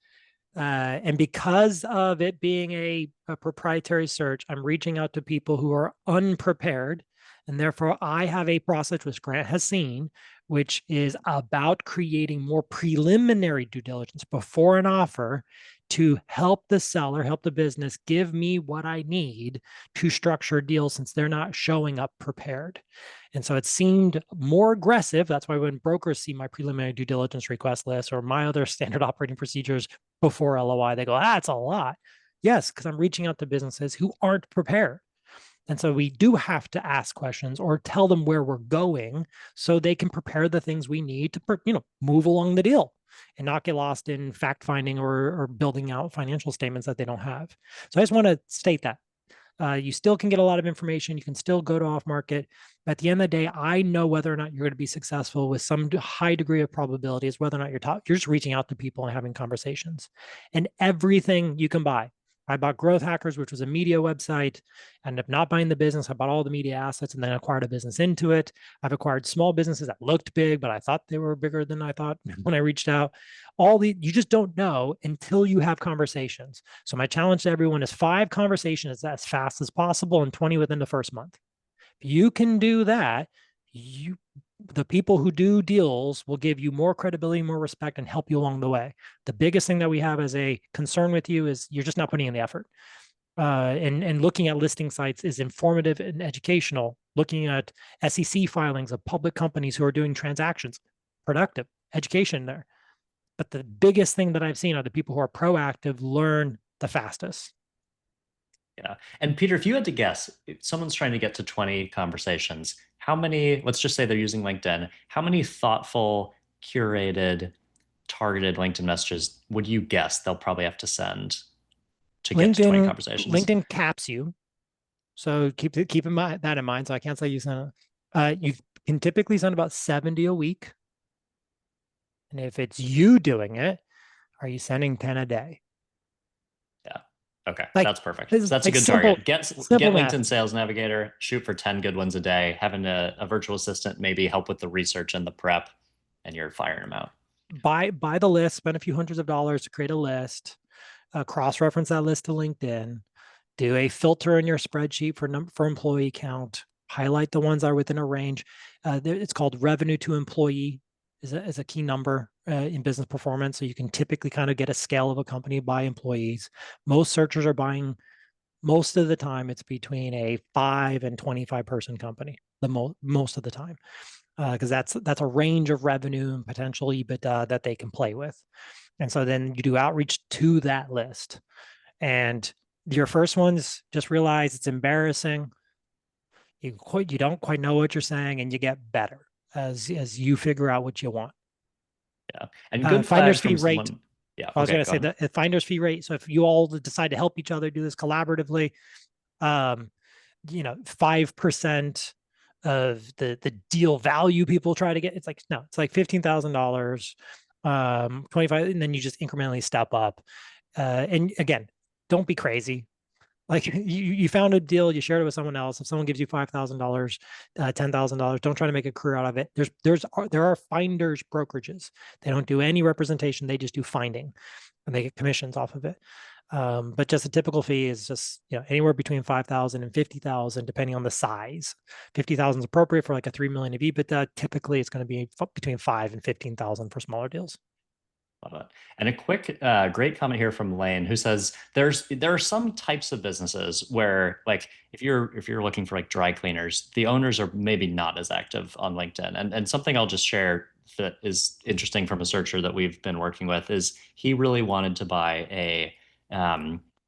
Speaker 2: because of it being a proprietary search, I'm reaching out to people who are unprepared. And therefore, I have a process which Grant has seen, which is about creating more preliminary due diligence before an offer to help the seller, help the business give me what I need to structure deals since they're not showing up prepared. And so it seemed more aggressive. That's why when brokers see my preliminary due diligence request list or my other standard operating procedures before LOI, they go, that's a lot. Yes, because I'm reaching out to businesses who aren't prepared. And so we do have to ask questions or tell them where we're going so they can prepare the things we need to, move along the deal and not get lost in fact finding or building out financial statements that they don't have. So I just want to state that. You still can get a lot of information. You can still go to off market. But at the end of the day, I know whether or not you're going to be successful with some high degree of probability is whether or not you're just reaching out to people and having conversations. And everything you can buy. I bought Growth Hackers, which was a media website. Ended up not buying the business. I bought all the media assets and then acquired a business into it. I've acquired small businesses that looked big, but I thought they were bigger than I thought when I reached out. You just don't know until you have conversations. So my challenge to everyone is 5 conversations as fast as possible and 20 within the first month. If you can do that, the people who do deals will give you more credibility, more respect, and help you along the way. The biggest thing that we have as a concern with you is you're just not putting in the effort. And looking at listing sites is informative and educational. Looking at SEC filings of public companies who are doing transactions, productive education there. But the biggest thing that I've seen are the people who are proactive learn the fastest.
Speaker 1: Yeah. And Peter, if you had to guess, if someone's trying to get to 20 conversations, how many, let's just say they're using LinkedIn, how many thoughtful, curated, targeted LinkedIn messages would you guess they'll probably have to send to get to 20 conversations?
Speaker 2: LinkedIn caps you. So keep in mind that in mind. So I can't say you send, you can typically send about 70 a week. And if it's you doing it, Are you sending 10 a day?
Speaker 1: Yeah. Okay.
Speaker 2: Like,
Speaker 1: That's perfect.
Speaker 2: this is
Speaker 1: So that's a
Speaker 2: like
Speaker 1: good
Speaker 2: simple,
Speaker 1: target. Get
Speaker 2: simple math.
Speaker 1: LinkedIn Sales Navigator, shoot for 10 good ones a day, having a virtual assistant maybe help with the research and the prep, and you're firing them out.
Speaker 2: Buy the list, spend a few hundreds of dollars to create a list, cross-reference that list to LinkedIn, do a filter in your spreadsheet for employee count, highlight the ones that are within a range. It's called revenue to employee is a key number in business performance. So you can typically kind of get a scale of a company by employees. Most searchers are buying, most of the time, it's between a 5 and 25 person company, most of the time, because that's a range of revenue and potential EBITDA that they can play with. And so then you do outreach to that list. And your first ones, just realize it's embarrassing. You don't quite know what you're saying, and you get better as you figure out what you want.
Speaker 1: Yeah. And good
Speaker 2: Finder's
Speaker 1: flag
Speaker 2: fee
Speaker 1: from
Speaker 2: rate.
Speaker 1: someone. Yeah.
Speaker 2: I was
Speaker 1: Okay.
Speaker 2: going to
Speaker 1: Go
Speaker 2: say
Speaker 1: ahead.
Speaker 2: the finder's fee rate. So if you all decide to help each other do this collaboratively, um, 5% of the deal value people try to get, it's like, no, it's like $15,000, 25, and then you just incrementally step up. And again, don't be crazy. Like you found a deal, you shared it with someone else. If someone gives you $5,000, $10,000, don't try to make a career out of it. There are finders brokerages. They don't do any representation. They just do finding, and they get commissions off of it. But just a typical fee is just anywhere between 5,000 and 50,000, depending on the size. 50,000 is appropriate for like a 3 million of EBITDA. Typically, it's going to be between 5 and 15,000 for smaller deals.
Speaker 1: Love it. And a quick, great comment here from Lane, who says there are some types of businesses where, like, if you're looking for like dry cleaners, the owners are maybe not as active on LinkedIn. And something I'll just share that is interesting from a searcher that we've been working with is he really wanted to buy a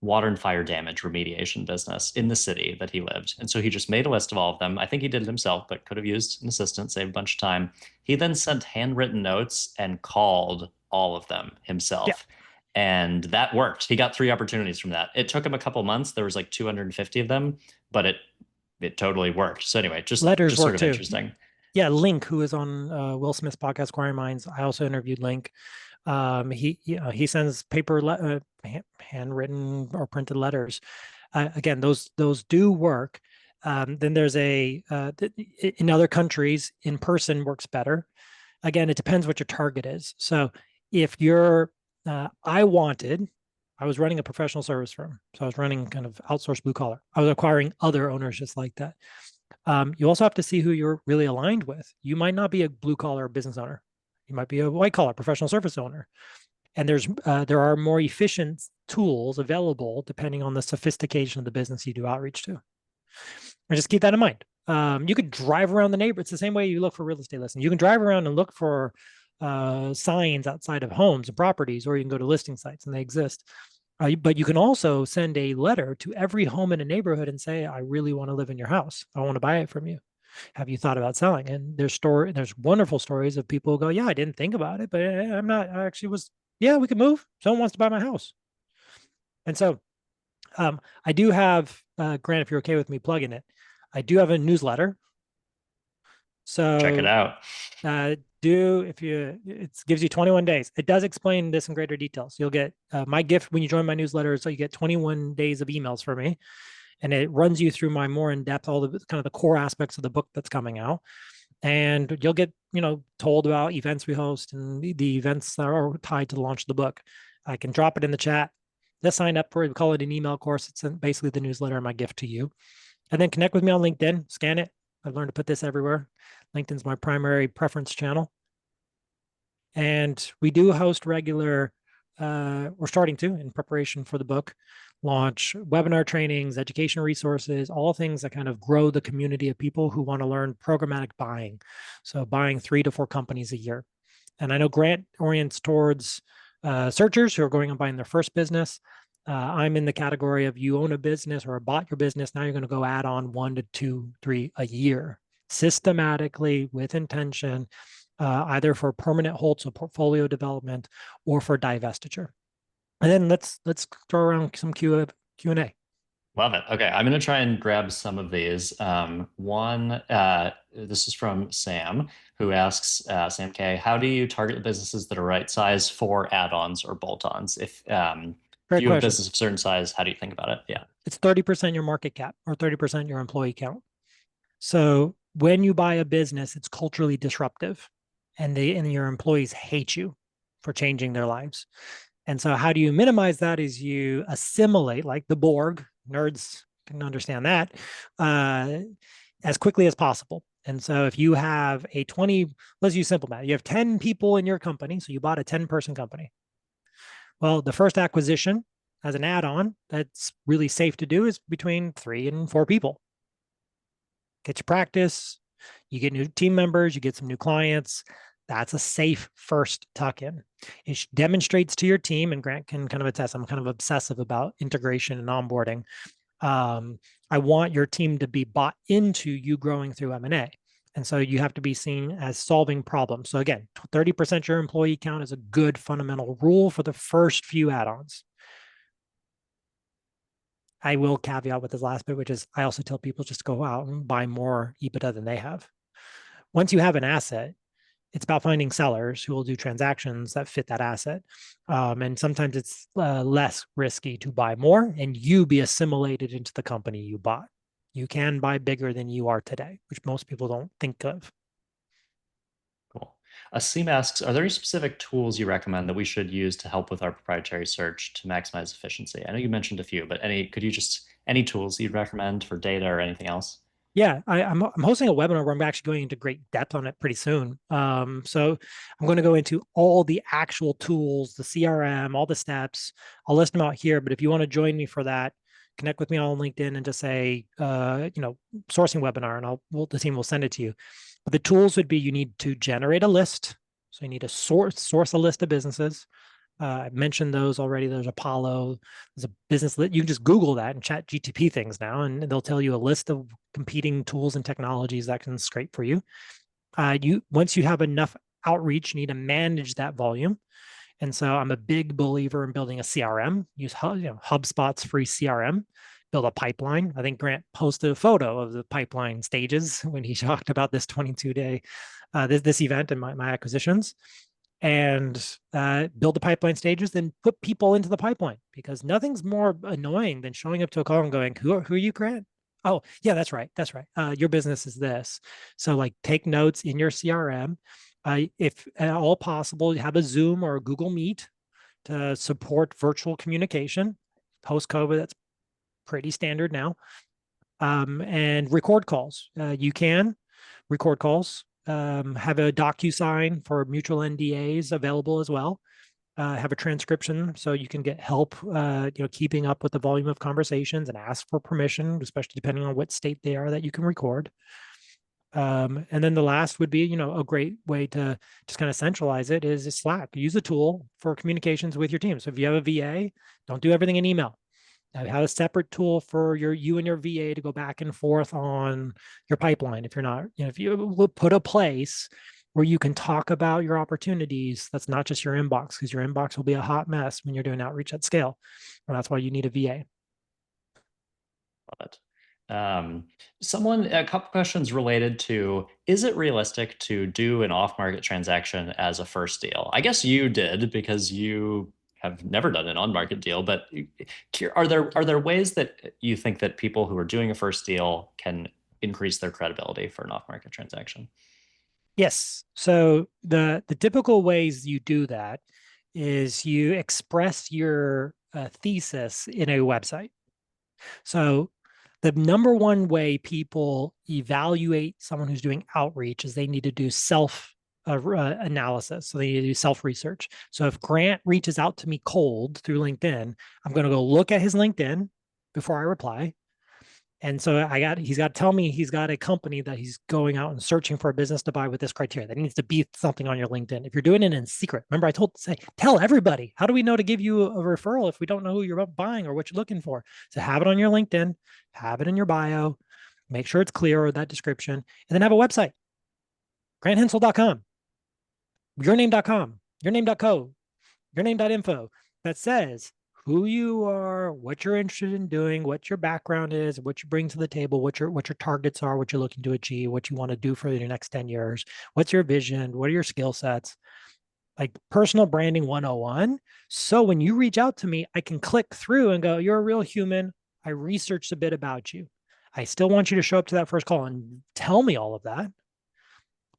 Speaker 1: water and fire damage remediation business in the city that he lived. And so he just made a list of all of them. I think he did it himself, but could have used an assistant, saved a bunch of time. He then sent handwritten notes and called all of them
Speaker 2: Yeah,
Speaker 1: himself. And that worked. He got 3 opportunities from that. It took him a couple months. There was like 250 of them, but it totally worked. So anyway,
Speaker 2: letters
Speaker 1: just
Speaker 2: work
Speaker 1: sort of
Speaker 2: too.
Speaker 1: interesting.
Speaker 2: Yeah, Link, who is on Will Smith's podcast, Squire Minds. I also interviewed Link. He sends handwritten or printed letters. Again, those do work. Then there's in other countries, in person works better. Again, it depends what your target is. So if you're, I was running a professional service firm. So I was running kind of outsourced blue collar. I was acquiring other owners just like that. You also have to see who you're really aligned with. You might not be a blue collar business owner. You might be a white collar professional service owner. And there are more efficient tools available depending on the sophistication of the business you do outreach to. And just keep that in mind. You could drive around the neighborhood. It's the same way you look for real estate listings. You can drive around and look for signs outside of homes and properties, or you can go to listing sites and they exist. But you can also send a letter to every home in a neighborhood and say, I really want to live in your house. I want to buy it from you. Have you thought about selling? And there's wonderful stories of people who go, yeah, I didn't think about it, but I actually was, yeah, we can move. Someone wants to buy my house. And so I do have, Grant, if you're okay with me plugging it, I do have a newsletter.
Speaker 1: Check it
Speaker 2: So
Speaker 1: out.
Speaker 2: it gives you 21 days. It does explain this in greater detail. So you'll get my gift when you join my newsletter. So you get 21 days of emails from me, and it runs you through my more in depth, all the kind of the core aspects of the book that's coming out. And you'll get, told about events we host and the events that are tied to the launch of the book. I can drop it in the chat. Just sign up for it. We call it an email course. It's basically the newsletter and my gift to you. And then connect with me on LinkedIn, scan it. I've learned to put this everywhere. LinkedIn's my primary preference channel. And we do host regular, we're starting to, in preparation for the book, launch webinar trainings, education resources, all things that kind of grow the community of people who want to learn programmatic buying. So buying 3 to 4 companies a year. And I know Grant orients towards searchers who are going and buying their first business. I'm in the category of you own a business or bought your business. Now you're going to go add on 1 to 2, 3 a year, systematically with intention, either for permanent hold, so portfolio development, or for divestiture. And then let's throw around some Q&A.
Speaker 1: Love it. Okay, I'm going to try and grab some of these. This is from Sam, who asks, Sam K, how do you target the businesses that are right size for add-ons or bolt-ons? If
Speaker 2: Great
Speaker 1: you have a
Speaker 2: question.
Speaker 1: business of a certain size, how do you think about it? Yeah.
Speaker 2: It's 30% your market cap or 30% your employee count. So when you buy a business, it's culturally disruptive, and your employees hate you for changing their lives. And so how do you minimize that is you assimilate, like the Borg, nerds can understand that, as quickly as possible. And so if you have a 20, let's use simple math, you have 10 people in your company, so you bought a 10-person company. Well, the first acquisition as an add-on that's really safe to do is between 3 and 4 people. Get your practice, you get new team members, you get some new clients. That's a safe first tuck in. It demonstrates to your team, and Grant can kind of attest, I'm kind of obsessive about integration and onboarding. I want your team to be bought into you growing through M&A. And so you have to be seen as solving problems. So again, 30% your employee count is a good fundamental rule for the first few add-ons. I will caveat with this last bit, which is I also tell people just go out and buy more EBITDA than they have. Once you have an asset, it's about finding sellers who will do transactions that fit that asset. And sometimes it's less risky to buy more and you be assimilated into the company you bought. You can buy bigger than you are today, which most people don't think of.
Speaker 1: Cool. Asim asks, are there any specific tools you recommend that we should use to help with our proprietary search to maximize efficiency? I know you mentioned a few, but any tools you'd recommend for data or anything else?
Speaker 2: Yeah, I'm hosting a webinar where I'm actually going into great depth on it pretty soon. So I'm going to go into all the actual tools, the CRM, all the steps. I'll list them out here, but if you want to join me for that, connect with me on LinkedIn and just say, sourcing webinar, and the team will send it to you. But the tools would be you need to generate a list. So you need to source a list of businesses. I mentioned those already. There's Apollo. There's a business that you can just Google that and chat GTP things now, and they'll tell you a list of competing tools and technologies that can scrape for you. Once you have enough outreach, you need to manage that volume. And so I'm a big believer in building a CRM. Use HubSpot's free CRM. Build a pipeline. I think Grant posted a photo of the pipeline stages when he talked about this 22-day this event and my acquisitions. And build the pipeline stages, then put people into the pipeline, because nothing's more annoying than showing up to a call and going, who are you, Grant? Oh, yeah, that's right. Your business is this. So like take notes in your CRM. If at all possible, have a Zoom or a Google Meet to support virtual communication. Post-COVID, that's pretty standard now. And record calls. You can record calls. Have a DocuSign for mutual NDAs available as well. Have a transcription so you can get help, keeping up with the volume of conversations, and ask for permission, especially depending on what state they are that you can record. And then the last would be, a great way to just kind of centralize it is Slack. Use a tool for communications with your team. So if you have a VA, don't do everything in email. Have a separate tool for you and your VA to go back and forth on your pipeline. If you're not, if you put a place where you can talk about your opportunities, that's not just your inbox, because your inbox will be a hot mess when you're doing outreach at scale. And that's why you need a VA.
Speaker 1: Love it. A couple questions related to, is it realistic to do an off-market transaction as a first deal? I guess you did because you have never done an on-market deal, but are there ways that you think that people who are doing a first deal can increase their credibility for an off-market transaction?
Speaker 2: Yes. So the typical ways you do that is you express your thesis in a website. So the number one way people evaluate someone who's doing outreach is they need to do self analysis. So they need to do self research. So if Grant reaches out to me cold through LinkedIn, I'm going to go look at his LinkedIn before I reply. And so he's got to tell me he's got a company that he's going out and searching for a business to buy with this criteria. That needs to be something on your LinkedIn. If you're doing it in secret, remember I tell everybody. How do we know to give you a referral if we don't know who you're buying or what you're looking for? So have it on your LinkedIn, have it in your bio, make sure it's clear with that description, and then have a website. GrantHensel.com, yourname.com, yourname.co, yourname.info that says who you are, what you're interested in doing, what your background is, what you bring to the table, what your targets are, what you're looking to achieve, what you want to do for the next 10 years, what's your vision, what are your skill sets, like personal branding 101. So when you reach out to me, I can click through and go, you're a real human. I researched a bit about you. I still want you to show up to that first call and tell me all of that.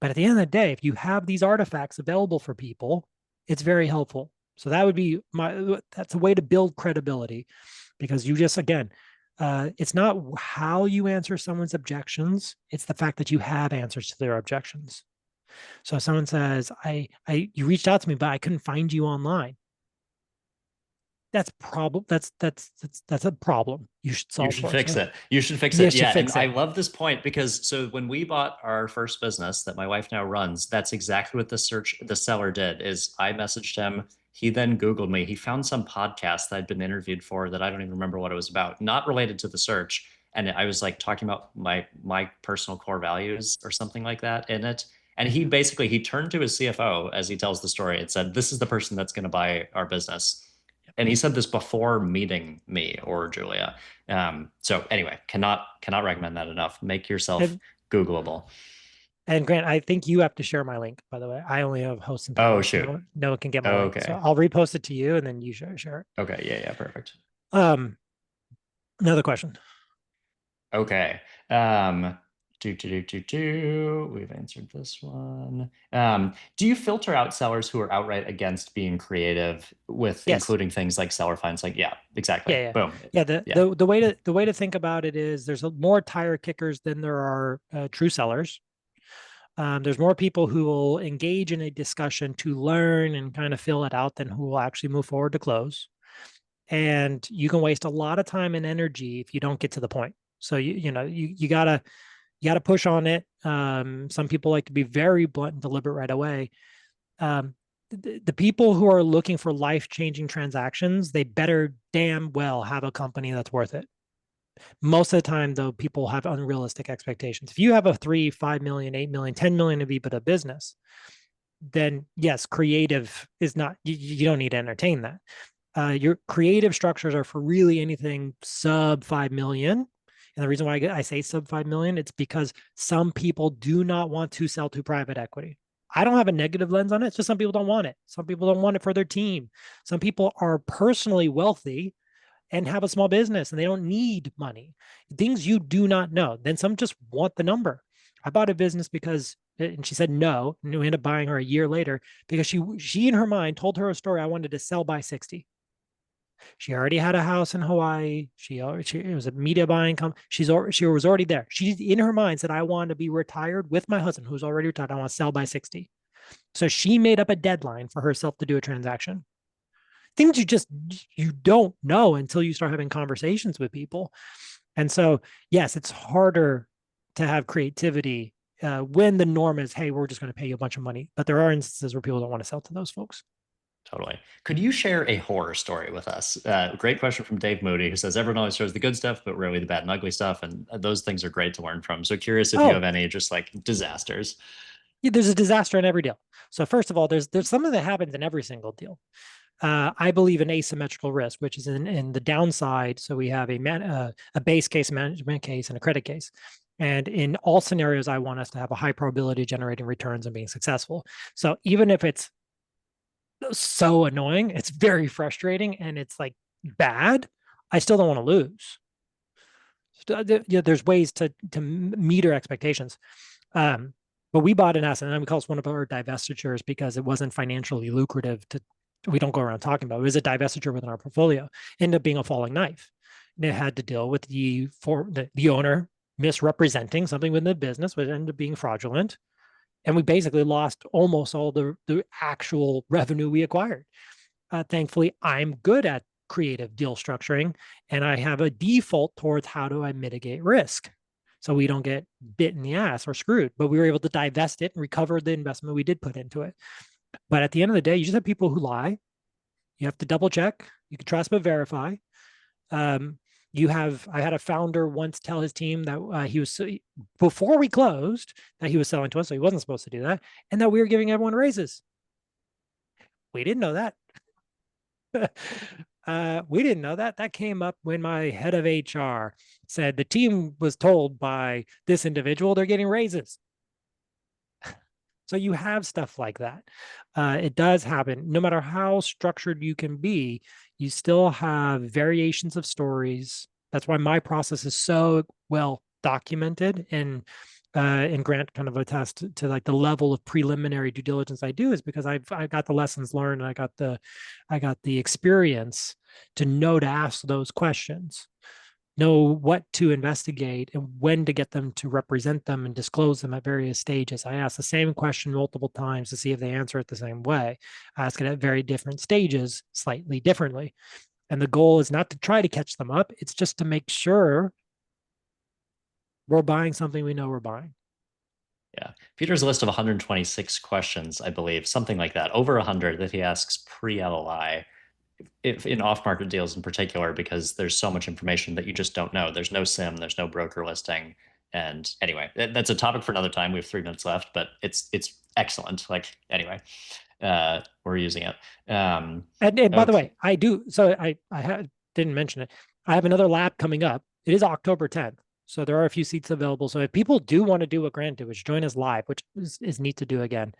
Speaker 2: But at the end of the day, if you have these artifacts available for people, it's very helpful. So that would be that's a way to build credibility, because you just, again, it's not how you answer someone's objections. It's the fact that you have answers to their objections. So if someone says, you reached out to me, but I couldn't find you online. That's a problem you should
Speaker 1: You
Speaker 2: solve
Speaker 1: should
Speaker 2: for us.
Speaker 1: fix it. You should fix
Speaker 2: You
Speaker 1: it.
Speaker 2: should
Speaker 1: Yeah. And
Speaker 2: fix
Speaker 1: I
Speaker 2: it.
Speaker 1: love this point because so when we bought our first business that my wife now runs, that's exactly what the seller did is I messaged him. He then Googled me. He found some podcast that I'd been interviewed for that I don't even remember what it was about, not related to the search. And I was like talking about my personal core values or something like that in it. And he turned to his CFO as he tells the story and said, "This is the person that's going to buy our business." And he said this before meeting me or Julia. So anyway, cannot recommend that enough. Make yourself
Speaker 2: And,
Speaker 1: Googleable.
Speaker 2: and Grant, I think you have to share my link, by the way. I only have hosting
Speaker 1: Oh
Speaker 2: power, so
Speaker 1: shoot.
Speaker 2: no one can get my link. So
Speaker 1: Okay.
Speaker 2: I'll repost it to you, and then you share it.
Speaker 1: Okay. Yeah. Perfect.
Speaker 2: Um, Another question.
Speaker 1: Okay. We've answered this one. Do you filter out sellers who are outright against being creative with
Speaker 2: Yes.
Speaker 1: including things like seller finds? Like, yeah, exactly.
Speaker 2: Yeah.
Speaker 1: Boom.
Speaker 2: Yeah.
Speaker 1: Yeah.
Speaker 2: The way to think about it is there's more tire kickers than there are true sellers. There's more people who will engage in a discussion to learn and kind of fill it out than who will actually move forward to close. And you can waste a lot of time and energy if you don't get to the point. So you gotta push on it. Some people like to be very blunt and deliberate right away. The people who are looking for life-changing transactions, they better damn well have a company that's worth it. Most of the time, though, people have unrealistic expectations. If you have a 3, 5 million, 8 million, 10 million of EBITDA business, then yes, creative is not, you don't need to entertain that. Your creative structures are for really anything sub 5 million. And the reason why I say sub 5 million, it's because some people do not want to sell to private equity. I don't have a negative lens on it. It's just some people don't want it. Some people don't want it for their team. Some people are personally wealthy and have a small business and they don't need money. Things you do not know. Then some just want the number. I bought a business because, and she said no, and we ended up buying her a year later because she in her mind told her a story I wanted to sell by 60. She already had a house in Hawaii. It was a media buying company. She was already there. She in her mind said, I want to be retired with my husband, who's already retired. I want to sell by 60. So she made up a deadline for herself to do a transaction. Things you don't know until you start having conversations with people. And so, yes, it's harder to have creativity when the norm is, hey, we're just going to pay you a bunch of money. But there are instances where people don't want to sell to those folks.
Speaker 1: Totally. Could you share a horror story with us? Great question from Dave Moody, who says everyone always shows the good stuff, but rarely the bad and ugly stuff. And those things are great to learn from. So curious if you have any just like disasters.
Speaker 2: Yeah, there's a disaster in every deal. So first of all, there's something that happens in every single deal. I believe in asymmetrical risk, which is in the downside. So we have a base case, management case, and a credit case. And in all scenarios, I want us to have a high probability of generating returns and being successful. So even if it's so annoying, it's very frustrating, and it's like bad, I still don't want to lose. There's ways to meter expectations. But we bought an asset, and we call it one of our divestitures because it wasn't financially lucrative we don't go around talking about it. It was a divestiture within our portfolio. Ended up being a falling knife. And it had to deal with the owner misrepresenting something within the business, which ended up being fraudulent. And we basically lost almost all the actual revenue we acquired. Thankfully, I'm good at creative deal structuring, and I have a default towards how do I mitigate risk so we don't get bit in the ass or screwed. But we were able to divest it and recover the investment we did put into it. But at the end of the day, you just have people who lie. You have to double check. You can trust but verify. I had a founder once tell his team that he was, before we closed, that he was selling to us, so he wasn't supposed to do that, and that we were giving everyone raises. We didn't know that. We didn't know that. That came up when my head of HR said the team was told by this individual they're getting raises. So you have stuff like that. It does happen. No matter how structured you can be, you still have variations of stories. That's why my process is so well documented, and Grant kind of attest to like the level of preliminary due diligence I do, is because I got the lessons learned, and I got the experience to know to ask those questions, know what to investigate, and when to get them to represent them and disclose them at various stages. I ask the same question multiple times to see if they answer it the same way. I ask it at very different stages, slightly differently. And the goal is not to try to catch them up. It's just to make sure we're buying something we know we're buying.
Speaker 1: Yeah. Peter's list of 126 questions, I believe, something like that, over 100 that he asks pre-LOI, if in off-market deals in particular, because there's so much information that you just don't know. There's no SIM, there's no broker listing. And anyway, that's a topic for another time. We have 3 minutes left, but it's excellent. Like, anyway, we're using it.
Speaker 2: And by the way, I do. So didn't mention it. I have another lab coming up. It is October 10th. So there are a few seats available. So if people do want to do what Grant did, which join us live, which is neat to do again,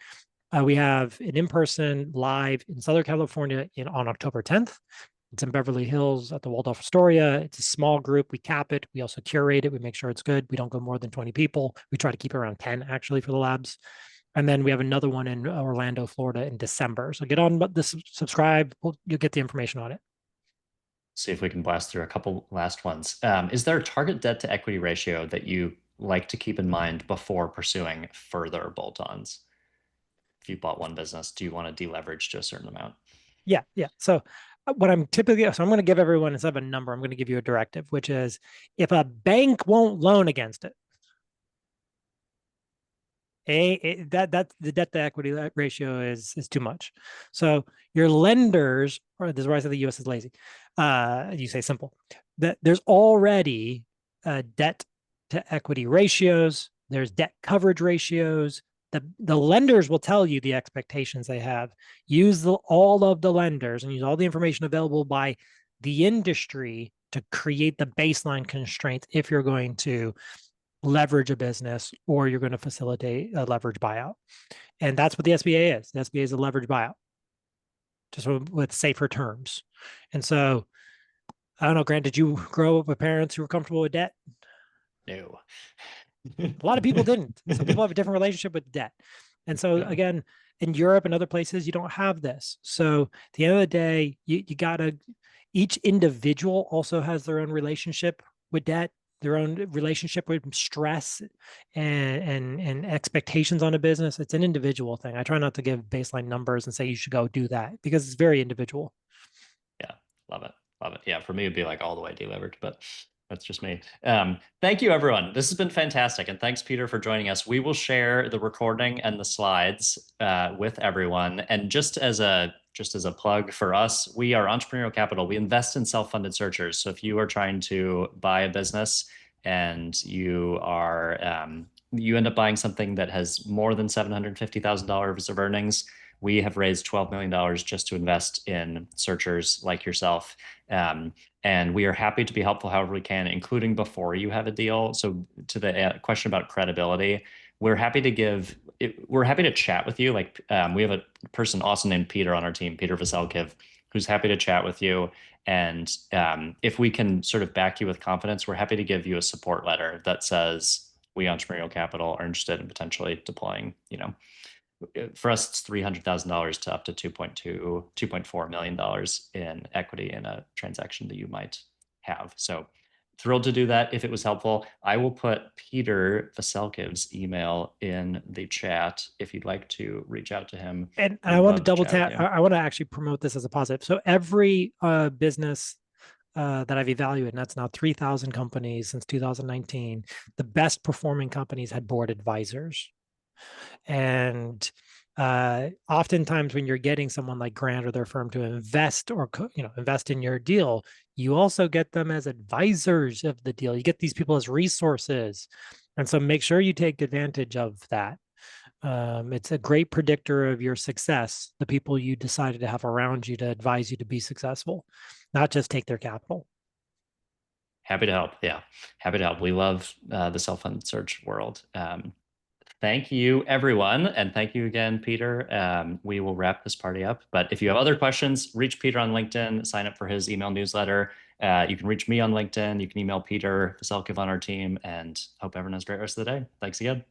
Speaker 2: we have an in-person live in Southern California on October 10th. It's in Beverly Hills at the Waldorf Astoria. It's a small group. We cap it. We also curate it. We make sure it's good. We don't go more than 20 people. We try to keep it around 10 actually for the labs. And then we have another one in Orlando, Florida in December. So get on this, subscribe. You'll get the information on it.
Speaker 1: See if we can blast through a couple last ones. Is there a target debt to equity ratio that you like to keep in mind before pursuing further bolt-ons? If you bought one business, do you want to deleverage to a certain amount?
Speaker 2: Yeah. So what I'm typically, so I'm going to give everyone, instead of a number, I'm going to give you a directive, which is if a bank won't loan against it, that's the debt to equity ratio is too much. So your lenders, or this is why I say the US is lazy. You say simple. That there's already debt to equity ratios. There's debt coverage ratios. The lenders will tell you the expectations they have. Use all of the lenders and use all the information available by the industry to create the baseline constraints if you're going to leverage a business or you're going to facilitate a leverage buyout. And that's what the SBA is. The SBA is a leverage buyout, just with safer terms. And so, I don't know, Grant, did you grow up with parents who were comfortable with debt?
Speaker 1: No.
Speaker 2: A lot of people didn't. Some people have a different relationship with debt. And so, again, in Europe and other places, you don't have this. So at the end of the day, you gotta, each individual also has their own relationship with debt, their own relationship with stress and expectations on a business. It's an individual thing. I try not to give baseline numbers and say you should go do that, because it's very individual.
Speaker 1: Yeah, love it. Love it. Yeah, for me, it'd be like all the way deleveraged, but that's just me. Thank you, everyone. This has been fantastic. And thanks, Peter, for joining us. We will share the recording and the slides with everyone. And just as a plug for us, we are Entrepreneurial Capital. We invest in self-funded searchers. So if you are trying to buy a business and you are you end up buying something that has more than $750,000 of earnings, we have raised $12 million just to invest in searchers like yourself. And we are happy to be helpful however we can, including before you have a deal. So to the question about credibility, we're happy to chat with you. Like we have a person also named Peter on our team, Peter Vasilkiv, who's happy to chat with you. And if we can sort of back you with confidence, we're happy to give you a support letter that says we Entrepreneurial Capital are interested in potentially deploying, for us, it's $300,000 to up to $2.4 million in equity in a transaction that you might have. So thrilled to do that. If it was helpful, I will put Peter Vasilkiv's email in the chat if you'd like to reach out to him.
Speaker 2: And I want to double tap. I want to actually promote this as a positive. So every business that I've evaluated, and that's now 3,000 companies since 2019, the best performing companies had board advisors. And oftentimes when you're getting someone like Grant or their firm to invest or invest in your deal, you also get them as advisors of the deal. You get these people as resources. And so make sure you take advantage of that. It's a great predictor of your success, the people you decided to have around you to advise you to be successful. not just take their capital.
Speaker 1: Happy to help. Yeah, happy to help. We love the self-funded search world. Thank you, everyone. And thank you again, Peter. We will wrap this party up. But if you have other questions, reach Peter on LinkedIn, sign up for his email newsletter. You can reach me on LinkedIn. You can email Peter, the Selkiv on our team, and hope everyone has a great rest of the day. Thanks again.